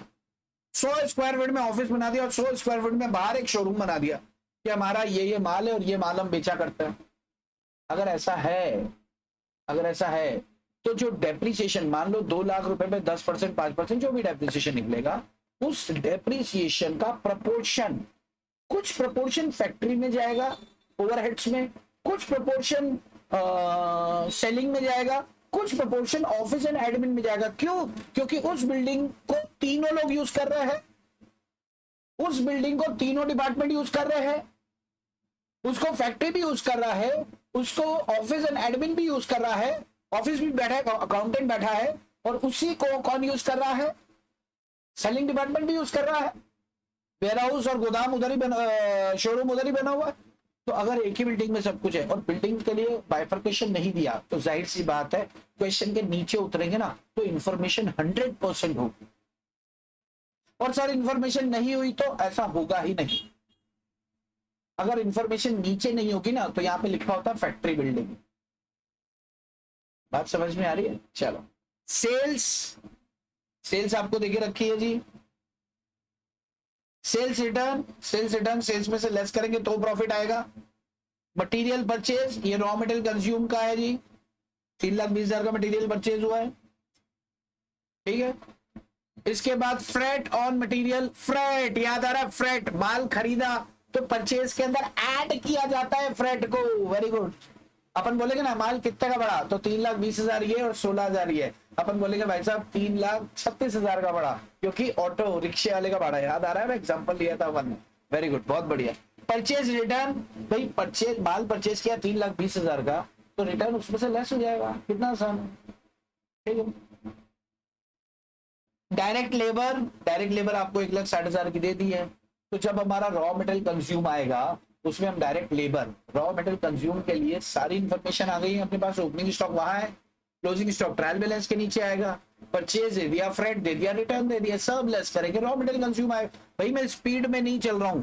100 स्क्वायर फीट में ऑफिस बना दिया और 100 स्क्वायर फीट में बाहर एक शोरूम बना दिया कि हमारा ये माल है और ये माल हम बेचा करते हैं। अगर ऐसा है तो जो डेप्रिसिएशन, मान लो 2 लाख रुपए में 10%, 5% जो भी डेप्रिसिएशन निकलेगा, उस डेप्रिसिएशन का प्रपोर्शन, कुछ प्रपोर्शन फैक्ट्री में जाएगा ओवरहेड्स में, कुछ प्रपोर्शन सेलिंग में जाएगा, कुछ प्रपोर्शन ऑफिस एंड एडमिन में जाएगा। क्यों? क्योंकि उस बिल्डिंग को तीनों लोग यूज कर रहे हैं, उस बिल्डिंग को तीनों डिपार्टमेंट यूज कर रहे हैं, उसको फैक्ट्री भी यूज कर रहा है, उसको ऑफिस एंड एडमिन भी यूज कर रहा है, ऑफिस भी बैठा है, अकाउंटेंट बैठा है, और उसी को कौन यूज कर रहा है? सेलिंग डिपार्टमेंट भी यूज कर रहा है। वेयर हाउस और गोदाम उधर ही शोरूम उधर ही बना हुआ है। तो अगर एक ही बिल्डिंग में सब कुछ है और बिल्डिंग के लिए बाइफर्केशन नहीं दिया, तो जाहिर सी बात है क्वेश्चन के नीचे उतरेंगे ना तो इंफॉर्मेशन 100% होगी, और सर इंफॉर्मेशन नहीं हुई तो ऐसा होगा ही नहीं। अगर इंफॉर्मेशन नीचे नहीं होगी ना तो यहाँ पे लिखा होता है फैक्ट्री बिल्डिंग। बात समझ में आ रही है? चलो, सेल्स, सेल्स आपको देखे रखी है जी। Sales return, sales return sales में से लेस करेंगे तो प्रॉफिट आएगा। मटेरियल परचेज, ये रॉ मटेरियल कंज्यूम का है जी, 3,20,000 का मटेरियल परचेज हुआ है, ठीक है। इसके बाद फ्रेट ऑन मटेरियल, फ्रेट याद आ रहा है, फ्रेट माल खरीदा तो परचेज के अंदर ऐड किया जाता है फ्रेट को। Very good. अपन बोलेंगे ना माल कितने का बढ़ा, तो 3,20,000 ये और 16,000 ये। अपन बोलेंगे भाई साहब 3,36,000 का बढ़ा, क्योंकि ऑटो रिक्शे वाले का बढ़ा। याद आ रहा है ना, एग्जांपल लिया था अपन ने। वेरी गुड, बहुत बढ़िया। परचेज रिटर्न, भाई परचेज माल परचेज किया 3,20,000 का, तो रिटर्न उसमें से लेस हो जाएगा। कितना आसान है, ठीक है। डायरेक्ट लेबर, डायरेक्ट लेबर आपको 1,60,000 की दे दी है, तो जब हमारा रॉ मटेरियल कंज्यूम आएगा उसमें हम direct labour, raw material consume के लिए सारी इंफॉर्मेशन आ गई है अपने पास। ओपनिंग स्टॉक वहां है, क्लोजिंग स्टॉक ट्रायल बैलेंस के नीचे आएगा, परचेज दे दिया, फ्रेट दे दिया, रिटर्न दे दिया, सब लेस करेंगे, रॉ मटेरियल कंज्यूम आए। भाई मैं स्पीड में नहीं चल रहा हूं,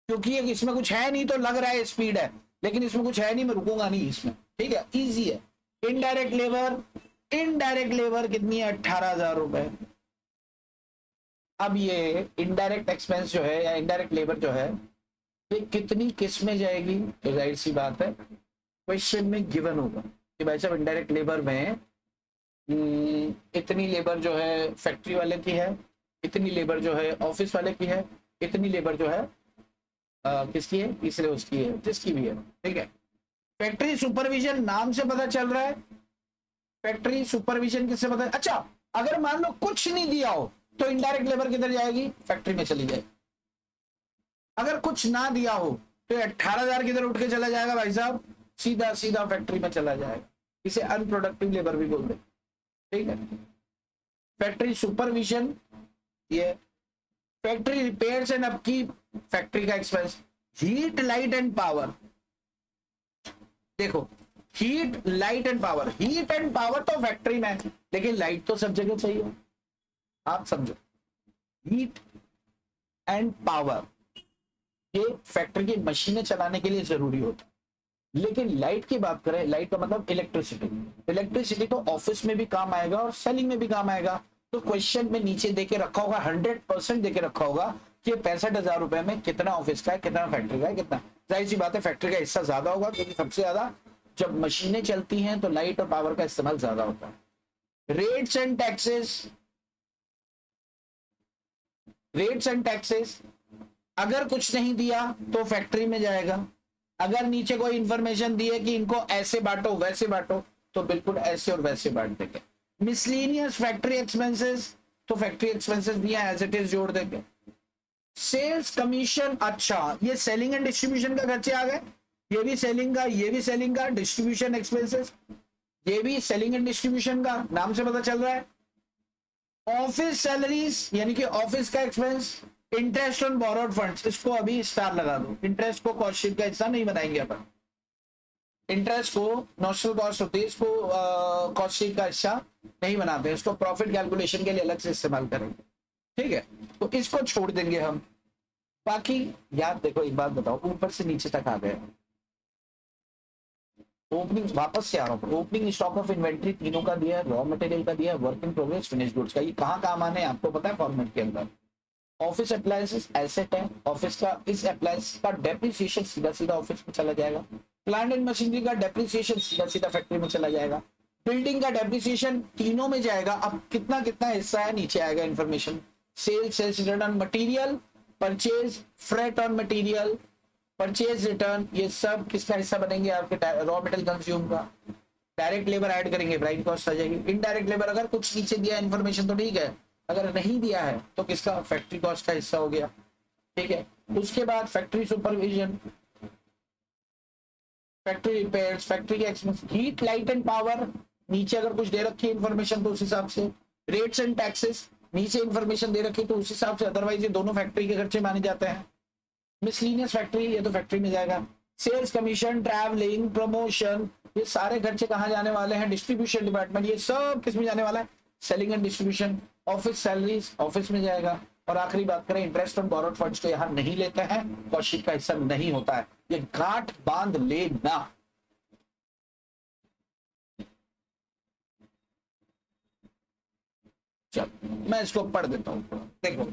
क्योंकि इसमें कुछ है नहीं तो लग रहा है स्पीड है, लेकिन इसमें कुछ है नहीं, मैं रुकूंगा नहीं इसमें, ठीक है, इजी है। इनडायरेक्ट लेबर, इनडायरेक्ट लेबर कितनी है? 18,000 रुपए। अब ये इनडायरेक्ट एक्सपेंस जो है या इनडायरेक्ट लेबर जो है, ये कितनी किस में जाएगी? तो जाहिर सी बात है क्वेश्चन में गिवन होगा कि भाई साहब इनडायरेक्ट लेबर में इतनी लेबर जो है फैक्ट्री वाले की है, इतनी लेबर जो है ऑफिस वाले की है, इतनी लेबर जो है किसकी है? तीसरे उसकी है, जिसकी भी है, ठीक है। फैक्ट्री सुपरविजन नाम से पता चल रहा है, फैक्ट्री सुपरविजन किससे पता है? अच्छा, अगर मान लो कुछ नहीं दिया हो तो इनडायरेक्ट लेबर किधर जाएगी? फैक्ट्री में चली जाएगी। अगर कुछ ना दिया हो तो 18,000 किधर उठ के चला जाएगा भाई साहब? सीधा सीधा फैक्ट्री में चला जाएगा। इसे अनप्रोडक्टिव लेबर भी बोलते हैं, ठीक है। फैक्ट्री सुपरविजन ये, factory repairs and upkeep, factory का expense. Heat light and power, देखो heat light and power, heat and power तो फैक्ट्री में, लेकिन लाइट तो सब जगह चाहिए, आप समझो। हीट एंड पावर ये फैक्ट्री की मशीनें चलाने के लिए जरूरी होता है, लेकिन लाइट की बात करें, लाइट का मतलब इलेक्ट्रिसिटी। इलेक्ट्रिसिटी तो ऑफिस में भी काम आएगा और सेलिंग में भी काम आएगा। तो क्वेश्चन में नीचे देके रखा होगा, 100% देके रखा होगा कि 65,000 रुपए में कितना ऑफिस का है, कितना फैक्ट्री का है, कितना। जाहिर सी बात है फैक्ट्री का हिस्सा ज्यादा होगा, क्योंकि सबसे ज्यादा जब मशीनें चलती हैं तो लाइट और पावर का इस्तेमाल ज्यादा होता है। Rates and taxes, rates and taxes, अगर कुछ नहीं दिया तो फैक्ट्री में जाएगा। अगर नीचे कोई इंफॉर्मेशन दी है कि इनको ऐसे बांटो वैसे बांटो, तो बिल्कुल ऐसे और वैसे बांट देंगे। मिसलेनियस फैक्ट्री एक्सपेंसेस, तो फैक्ट्री एक्सपेंसेस दिया एज इट इज जोड़ देंगे। सेल्स कमीशन, अच्छा ये सेलिंग एंड डिस्ट्रीब्यूशन का खर्चे आ गए, ये भी सेलिंग का, ये भी सेलिंग का, डिस्ट्रीब्यूशन एक्सपेंसेस ये भी सेलिंग एंड डिस्ट्रीब्यूशन का, नाम से पता चल रहा है। ऑफिस सैलरीज यानी कि ऑफिस का expense. Interest on borrowed funds, इसको अभी स्टार लगा दो, इंटरेस्ट को कॉस्ट शीट का हिस्सा नहीं बनाएंगे अपन। इंटरेस्ट को नॉशनल कॉस्ट होती है, इसको कॉस्ट शीट का हिस्सा नहीं बनाते हैं, इसको प्रॉफिट कैलकुलेशन के लिए अलग से इस्तेमाल करेंगे, ठीक है। तो इसको छोड़ देंगे हम। बाकी याद देखो, एक बात बताओ, ऊपर से नीचे तक आ गए। ओपनिंग, वापस से आ रहा हूँ, ओपनिंग स्टॉक ऑफ इन्वेंट्री तीनों का दिया है, रॉ मटेरियल का दिया है, work in progress, finish goods का। ये कहाँ काम आने आपको पता है फॉर्मेट के अंदर। ऑफिस अप्लायंसेस एसेट है, ऑफिस का इस अप्लायंस का डेप्रिसिएशन सीधा सीधा ऑफिस में चला जाएगा। प्लांट एंड मशीनरी का डेप्रिसिएशन सीधा सीधा फैक्ट्री में चला जाएगा। बिल्डिंग का डेप्रिसिएशन तीनों में जाएगा। अब कितना कितना हिस्सा है नीचे आएगा information, sales return on material, purchase, freight on material, purchase return, ये सब किसका हिस्सा बनेंगे? आपके रॉ मटेरियल कंज्यूम का। डायरेक्ट लेबर ऐड करेंगे, प्राइम कॉस्ट आ जाएगी। इनडायरेक्ट लेबर अगर कुछ नीचे दिया इन्फॉर्मेशन तो ठीक है, अगर नहीं दिया है तो किसका? फैक्ट्री कॉस्ट का हिस्सा हो गया, ठीक है। उसके बाद factory supervision, factory repairs, factory के expense, heat, light and power, नीचे अगर कुछ दे रखी है इन्फॉर्मेशन तो उस हिसाब से। रेट्स एंड टैक्सेस, नीचे इन्फॉर्मेशन दे रखी है तो उस हिसाब से, अदरवाइज ये दोनों फैक्ट्री के खर्चे माने जाते हैं। मिसलिनियस फैक्ट्री, ये तो फैक्ट्री में जाएगा। सेल्स कमीशन, ट्रैवलिंग, प्रमोशन, ये सारे खर्चे कहाँ जाने वाले हैं? डिस्ट्रीब्यूशन डिपार्टमेंट, ये सब किस में जाने वाला है? Selling and distribution. Office salaries office में जाएगा। और आखिरी बात करें, इंटरेस्ट ऑन बोरोड फंड्स तो यहाँ नहीं लेते हैं, कॉस्ट शीट का हिस्सा नहीं होता है, ये गांठ बांध लेना। चल मैं इसको पढ़ देता हूं, देखो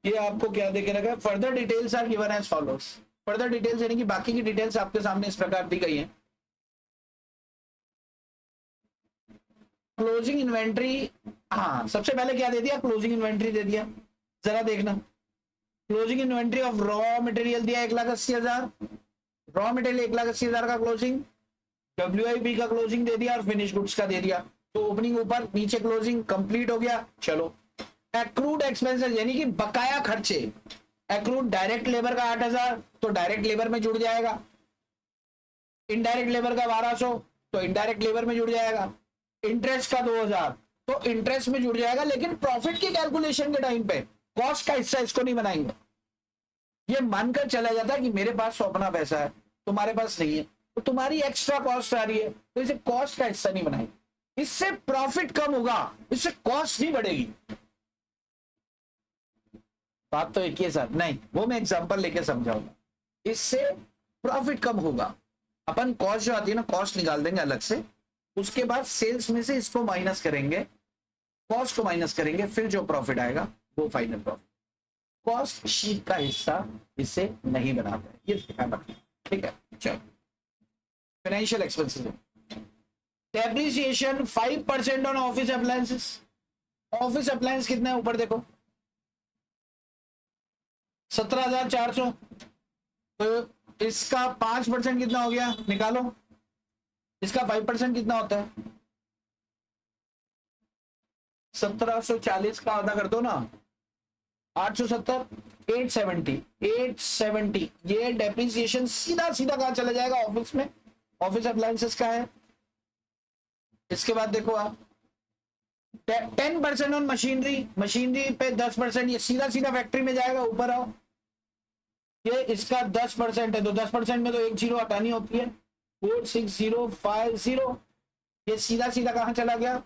ये आपको क्या देखे रखा है? Further details are given as follows. Further details यानी कि बाकी की डिटेल्स आपके सामने इस प्रकार दी गई है। क्लोजिंग इन्वेंट्री, हाँ सबसे पहले क्या दे दिया? क्लोजिंग इन्वेंट्री दे दिया, जरा देखना। Closing inventory of raw material दिया 1,80,000, रॉ मटेरियल 1,80,000 का क्लोजिंग, WIP का क्लोजिंग दे दिया और फिनिश गुड्स का दे दिया। तो ओपनिंग ऊपर, नीचे क्लोजिंग, कंप्लीट हो गया। चलो एक्रूड एक्सपेंसेस यानी कि बकाया खर्चे। एक्रूड डायरेक्ट लेबर का 8,000 तो डायरेक्ट लेबर में जुड़ जाएगा, इनडायरेक्ट लेबर का 1,200 तो इनडायरेक्ट लेबर में जुड़ जाएगा, इंटरेस्ट का 2,000 तो इंटरेस्ट में जुड़ जाएगा। लेकिन प्रॉफिट की कैलकुलेशन के टाइम पे कॉस्ट का हिस्सा इसको नहीं बनाएंगे। ये मानकर चला जाता है कि मेरे पास तो अपना पैसा है, तुम्हारे पास नहीं है, तो तुम्हारी एक्स्ट्रा कॉस्ट आ रही है, तो इसे कॉस्ट का हिस्सा नहीं बनाएंगे। इससे प्रॉफिट कम होगा, इससे कॉस्ट नहीं बढ़ेगी। बात तो एक ही है सर, नहीं वो मैं एग्जांपल लेके समझाऊंगा। इससे प्रॉफिट कम होगा। अपन कॉस्ट जो आती है ना, कॉस्ट निकाल देंगे अलग से, उसके बाद सेल्स में से इसको माइनस करेंगे, कॉस्ट को माइनस करेंगे, फिर जो प्रॉफिट आएगा वो फाइनल प्रॉफिट। कॉस्ट शीट का हिस्सा इसे नहीं बनाते, ये ध्यान रखना, ठीक है। चलो financial expenses, depreciation 5% on office appliances. Office appliance कितना है ऊपर देखो, 17,400, तो इसका 5% कितना हो गया? निकालो। इसका 5% कितना होता है? 1740 का आधा कर दो ना, 870, 870। ये डेप्रिसिएशन सीधा सीधा कहां चला जाएगा? ऑफिस में, ऑफिस अप्लायंसेस का है। इसके बाद देखो आप 10% ऑन मशीनरी, मशीनरी पे 10%, ये सीधा सीधा फैक्ट्री में जाएगा। ऊपर आओ, ये इसका 10% है, तो 10% में तो एक जीरो हटानी होती है, 46050। ये सीधा सीधा कहां चला गया?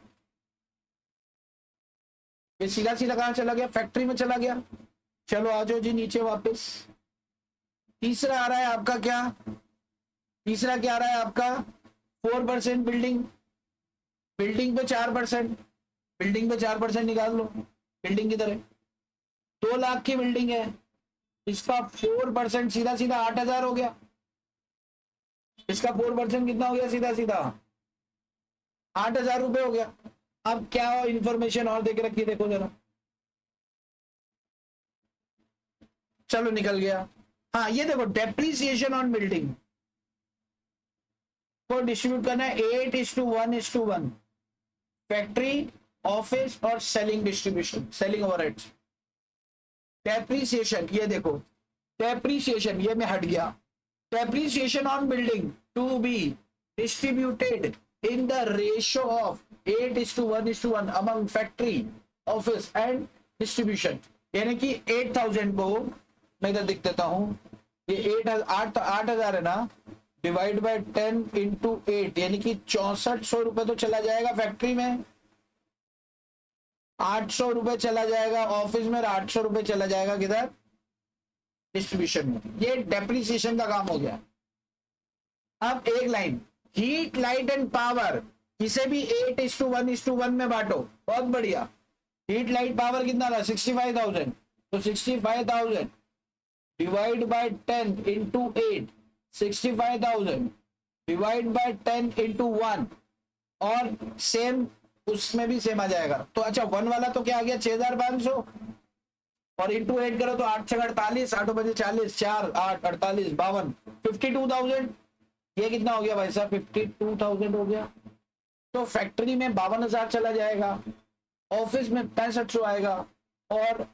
ये सीधा सीधा कहां चला गया? फैक्ट्री में चला गया। चलो आ जाओ जी नीचे वापस। तीसरा आ रहा है आपका क्या? तीसरा क्या आ रहा है आपका? 4% बिल्डिंग, बिल्डिंग पे 4%, बिल्डिंग पे 4% निकाल लो। बिल्डिंग किधर है? 2 लाख की बिल्डिंग है, इसका 4% सीधा सीधा 8,000 हो गया। इसका 4% कितना हो गया? सीधा सीधा 8,000 रुपए हो गया। अब क्या इंफॉर्मेशन और देके रखी देखो जरा, चलो निकल गया। हाँ ये देखो, डेप्रिसिएशन ऑन बिल्डिंग को डिस्ट्रीब्यूट करना है 8:1:1, फैक्ट्री, ऑफिस और selling distribution, selling overheads. Depreciation ये देखो, डेप्रिसिएशन ये में हट गया। Depreciation on building to be distributed in the ratio of 8:1:1 among factory, office and distribution। यानी कि 8,000 को मैं इधर दिख देता हूं, ये 8,000 है ना, डिवाइड बाय 10 इंटू 8, यानी कि 6400 रुपए तो चला जाएगा फैक्ट्री में, 800 रुपए चला जाएगा ऑफिस में, 800 रुपए चला जाएगा किधर? डिस्ट्रीब्यूशन में। ये डेप्रिसिएशन का काम हो गया। अब एक line, heat, light and power, इसे भी 8:1:1 में बांटो। बहुत बढ़िया। हीट, लाइट, पावर कितना था? 65,000, तो 65,000 divide by 10 into 8, 65,000 divide by 10 into 1, और सेम उसमें भी सेम आ जाएगा। तो अच्छा 1 वाला तो क्या आ गया 6500 और इंटू 8 करो तो 8 6 48, 8 बजे 40, 4 8 48 52, 52,000। ये कितना हो गया भाई साहब 52,000 हो गया। तो फैक्ट्री में 52,000 चला जाएगा, ऑफिस में 6500 आएगा, और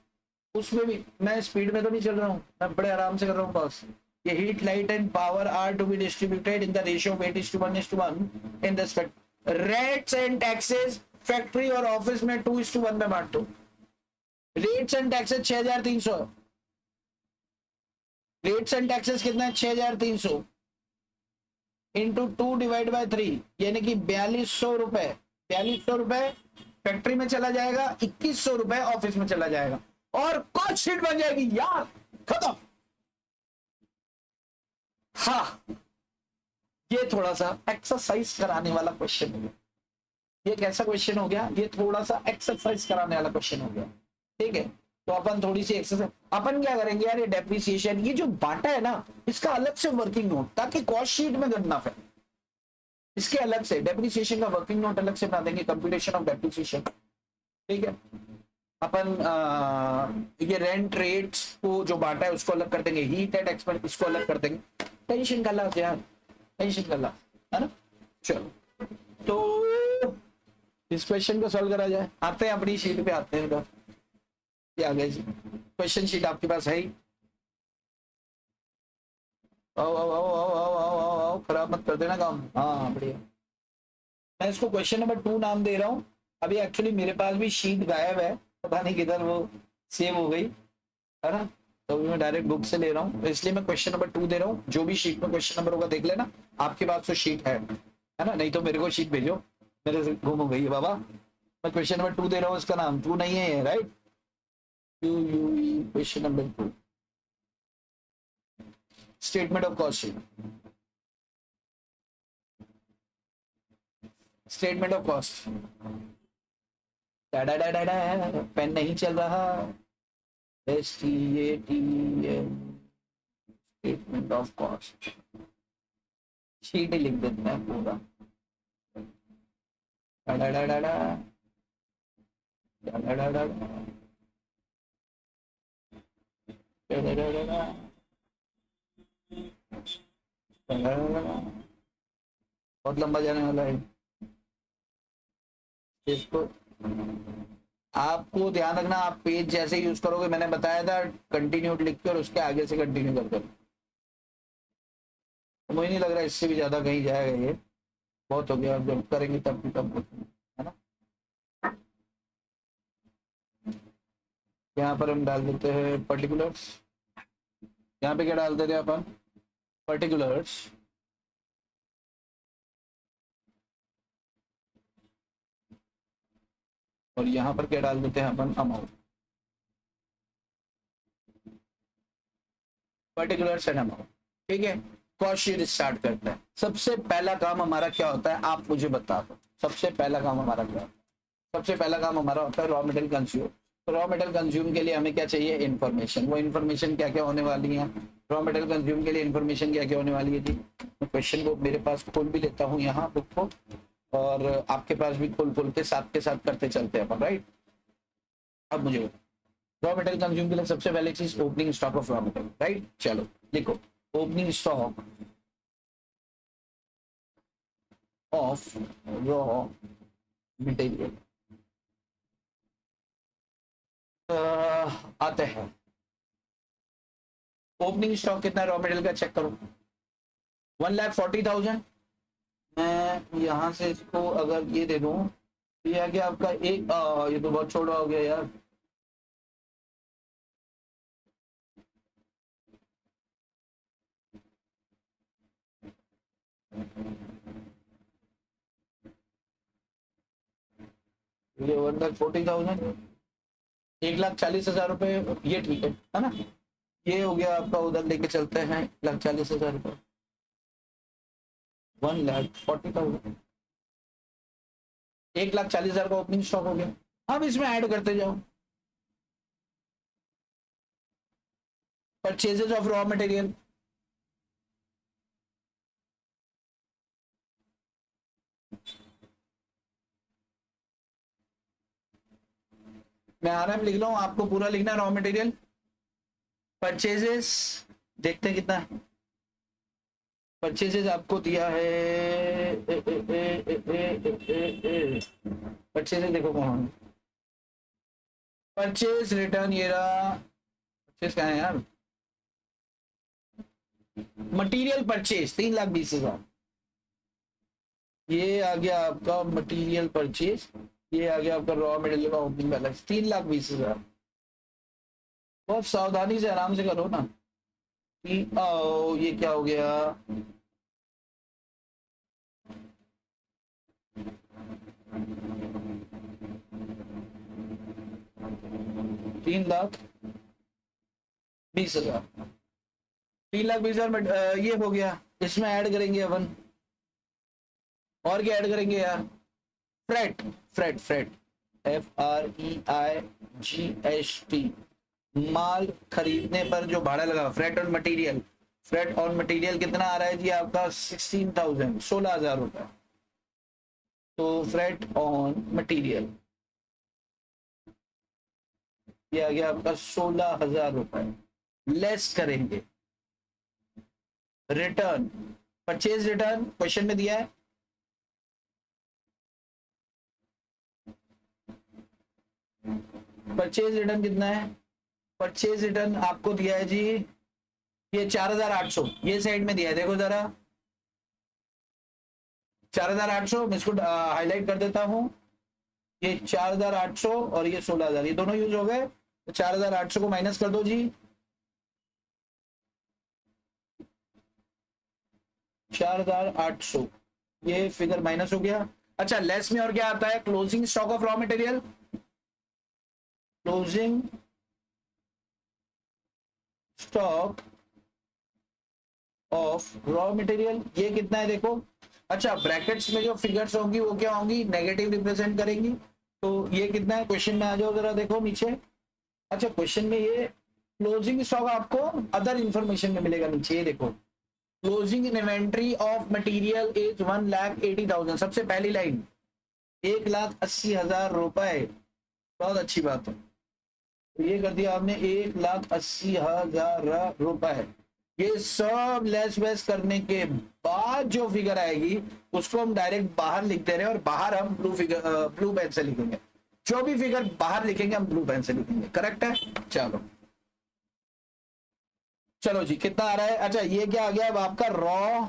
उसमें भी मैं स्पीड में तो नहीं चल रहा हूँ, मैं बड़े आराम से कर रहा हूँ बस। ये heat light and power are to be distributed in the ratio of 8:1:1 in respect rates and taxes. Factory और ऑफिस में 2:1 में बांट दो। Rates and taxes 6,300, rates and taxes कितना है 6,300 इंटू 2/3, यानी कि 4,200 रुपए। 4,200 रुपए फैक्ट्री में चला जाएगा, 2,100 रुपए ऑफिस में चला जाएगा, और कॉस्ट शीट बन जाएगी यार, खत्म। हाँ, ये थोड़ा सा एक्सरसाइज कराने वाला क्वेश्चन हो गया। ये कैसा क्वेश्चन हो गया, ये थोड़ा सा एक्सरसाइज कराने वाला क्वेश्चन हो गया। ठीक है, तो अपन थोड़ी सी एक्सरसाइज अपन क्या करेंगे यार, ये डेप्रिसिएशन ये जो बांटा है ना, इसका अलग से वर्किंग नोट, ताकि कॉस्ट शीट में गणना फैले, इसके अलग से डेप्रिसिएशन का वर्किंग नोट अलग से बना देंगे, कंप्यूटेशन ऑफ डेप्रिसिएशन। ठीक है, अपन ये रेंट रेट्स को जो बांटा है उसको अलग कर देंगे, हीट एंड एक्सपेंस इसको अलग कर देंगे। टेंशन का लाभ यार, टेंशन का लाभ है ना। चलो, तो इस क्वेश्चन को सॉल्व करा जाए। आते हैं अपनी शीट पे, आते हैं क्या आ गया जी, क्वेश्चन शीट आपके पास है ही। आओ आओ आओ आओ आओ आओ आओ आओ, खराब मत कर देना काम। हाँ बढ़िया, मैं इसको क्वेश्चन नंबर 2 नाम दे रहा हूँ। अभी एक्चुअली मेरे पास भी शीट गायब है, पता नहीं किधर वो सेव हो गई है ना, तो मैं डायरेक्ट बुक से ले रहा हूँ, इसलिए मैं क्वेश्चन नंबर 2 दे रहा हूँ। जो भी शीट में क्वेश्चन नंबर होगा देख लेना, आपके पास तो शीट है ना, नहीं तो मेरे को शीट भेजो, मेरे से गुम हो गई है बाबा। मैं क्वेश्चन नंबर 2 दे रहा हूँ, इसका नाम 2 नहीं है right, question number 2, statement of cost sheet. Statement of cost, pen नहीं चल रहा, स्टेटमेंट ऑफ कॉस्ट शीट ही लिख देते हैं पूरा। बहुत लंबा जाने वाला है इसको। आपको ध्यान रखना, आप पेज जैसे यूज करोगे, मैंने बताया था कंटिन्यू लिख के और उसके आगे से कंटिन्यू कर दो। मुझे नहीं लग रहा इससे भी ज्यादा कहीं जाएगा, ये बहुत हो गया, जब करेंगे तब भी कम है ना। यहाँ पर हम डाल देते हैं पर्टिकुलर्स, यहाँ पे क्या डाल देते हैं अपन, पर्टिकुलर्स, और यहाँ पर क्या डाल देते हैं अपन, अमाउंट। पर्टिकुलर्स एंड अमाउंट, ठीक है। कॉस्ट शीट स्टार्ट करते हैं। सबसे पहला काम हमारा क्या होता है, आप मुझे बता दो, सबसे पहला काम हमारा क्या होता है। सबसे पहला काम हमारा होता है रॉ मटेरियल कंज्यूम। तो रॉ मटेरियल कंज्यूम के लिए हमें क्या चाहिए, इन्फॉर्मेशन। वो इन्फॉर्मेशन क्या क्या होने वाली है, रॉ मटेरियल कंज्यूम के लिए इन्फॉर्मेशन क्या क्या होने वाली है जी। मैं क्वेश्चन को मेरे पास खोल भी लेता हूँ यहाँ बुक को, और आपके पास भी खोल खोल के साथ करते चलते हैं अपन, राइट। अब मुझे रॉ मटेरियल कंज्यूम के लिए सबसे पहले चीज opening stock of raw material, right. चलो देखो, opening stock of raw material आते हैं। ओपनिंग स्टॉक कितना है रॉ मटेरियल का, चेक करो 1,40,000। मैं यहाँ से इसको अगर ये दे दूं, ये आ गया आपका एक, ये तो बहुत छोटा हो गया यार, ये 1,40,000, 1,40,000 रुपए, ये ठीक है ना। ये हो गया आपका, उधर लेके चलते हैं 1,40,000 रुपए, 1,40,000, 1,40,000 का ओपनिंग स्टॉक हो गया। अब इसमें ऐड करते जाओ परचेजेस ऑफ रॉ मटेरियल, मैं आराम लिख रहा हूँ, आपको पूरा लिखना है। रॉ मटेरियल परचेजेस, देखते हैं कितना परचेजेस आपको दिया है। परचेजेस देखो कौन, परचेज रिटर्न, ये रहा। परचेज क्या है यार, मटेरियल परचेज 3,20,000, ये आ गया आपका मटेरियल परचेज, ये आ गया आपका रॉ मटेरियल का ओपनिंग बैलेंस 3,20,000। बहुत सावधानी से आराम से करो ना। ये क्या हो गया, 3,20,000, 3,20,000 ये हो गया। इसमें ऐड करेंगे अपन, और क्या ऐड करेंगे यार, फ्रेट, फ्रेट फ्रेट FREIGST, माल खरीदने पर जो भाड़ा लगा, फ्रेट और मटेरियल। फ्रेट और मटेरियल कितना आ रहा है जी आपका 16,000, 16,000 रुपए। तो फ्रेट ऑन मटेरियल ये आ गया आपका 16,000 रुपए, लेस करेंगे रिटर्न, परचेज रिटर्न क्वेश्चन में दिया है, परचेज रिटर्न कितना है, परचेज रिटर्न आपको दिया है जी ये 4,800, ये साइड में दिया है, देखो जरा 4,800, मैं इसको हाईलाइट कर देता हूं, ये 4,800 और ये 16,000, ये दोनों यूज हो गए। तो 4,800 को माइनस कर दो जी, 4,800 ये फिगर माइनस हो गया। अच्छा, लेस में और क्या आता है, closing stock of raw material, closing stock of raw material, ये कितना है देखो। अच्छा, ब्रैकेट्स में जो फिगर्स होंगी वो क्या होंगी, नेगेटिव रिप्रेजेंट करेंगी। तो ये कितना है, क्वेश्चन में आ जाओ जरा देखो नीचे। अच्छा, क्वेश्चन में ये क्लोजिंग स्टॉक आपको अदर इंफॉर्मेशन में मिलेगा नीचे, ये देखो closing inventory of material is 1,80,000, सबसे पहली लाइन 1,80,000 रुपए, बहुत अच्छी बात है। तो ये कर दिया आपने 1,80,000 रुपए। ये सब लेस वेस करने के बाद जो फिगर आएगी उसको हम डायरेक्ट बाहर लिख दे रहे हैं, और बाहर हम ब्लू पेन से लिखेंगे, जो भी फिगर बाहर लिखेंगे हम ब्लू पेन से लिखेंगे, करेक्ट है। चलो चलो जी, कितना आ रहा है। अच्छा, ये क्या आ गया अब आपका रॉ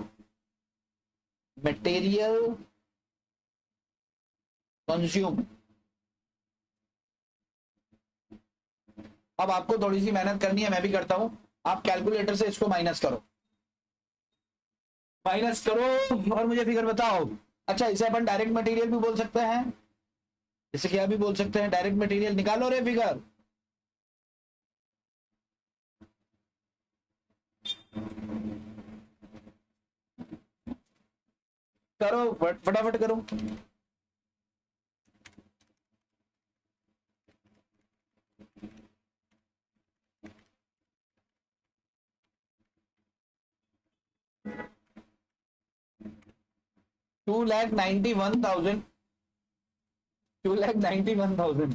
मटेरियल कंज्यूम। अब आपको थोड़ी सी मेहनत करनी है, मैं भी करता हूं, आप कैलकुलेटर से इसको माइनस करो, माइनस करो और मुझे फिगर बताओ। अच्छा, इसे अपन डायरेक्ट मटेरियल भी बोल सकते हैं, इसे क्या भी बोल सकते हैं, डायरेक्ट मटेरियल। निकालो रे फिगर, करो फटाफट करो। 2,91,000, 2,91,000,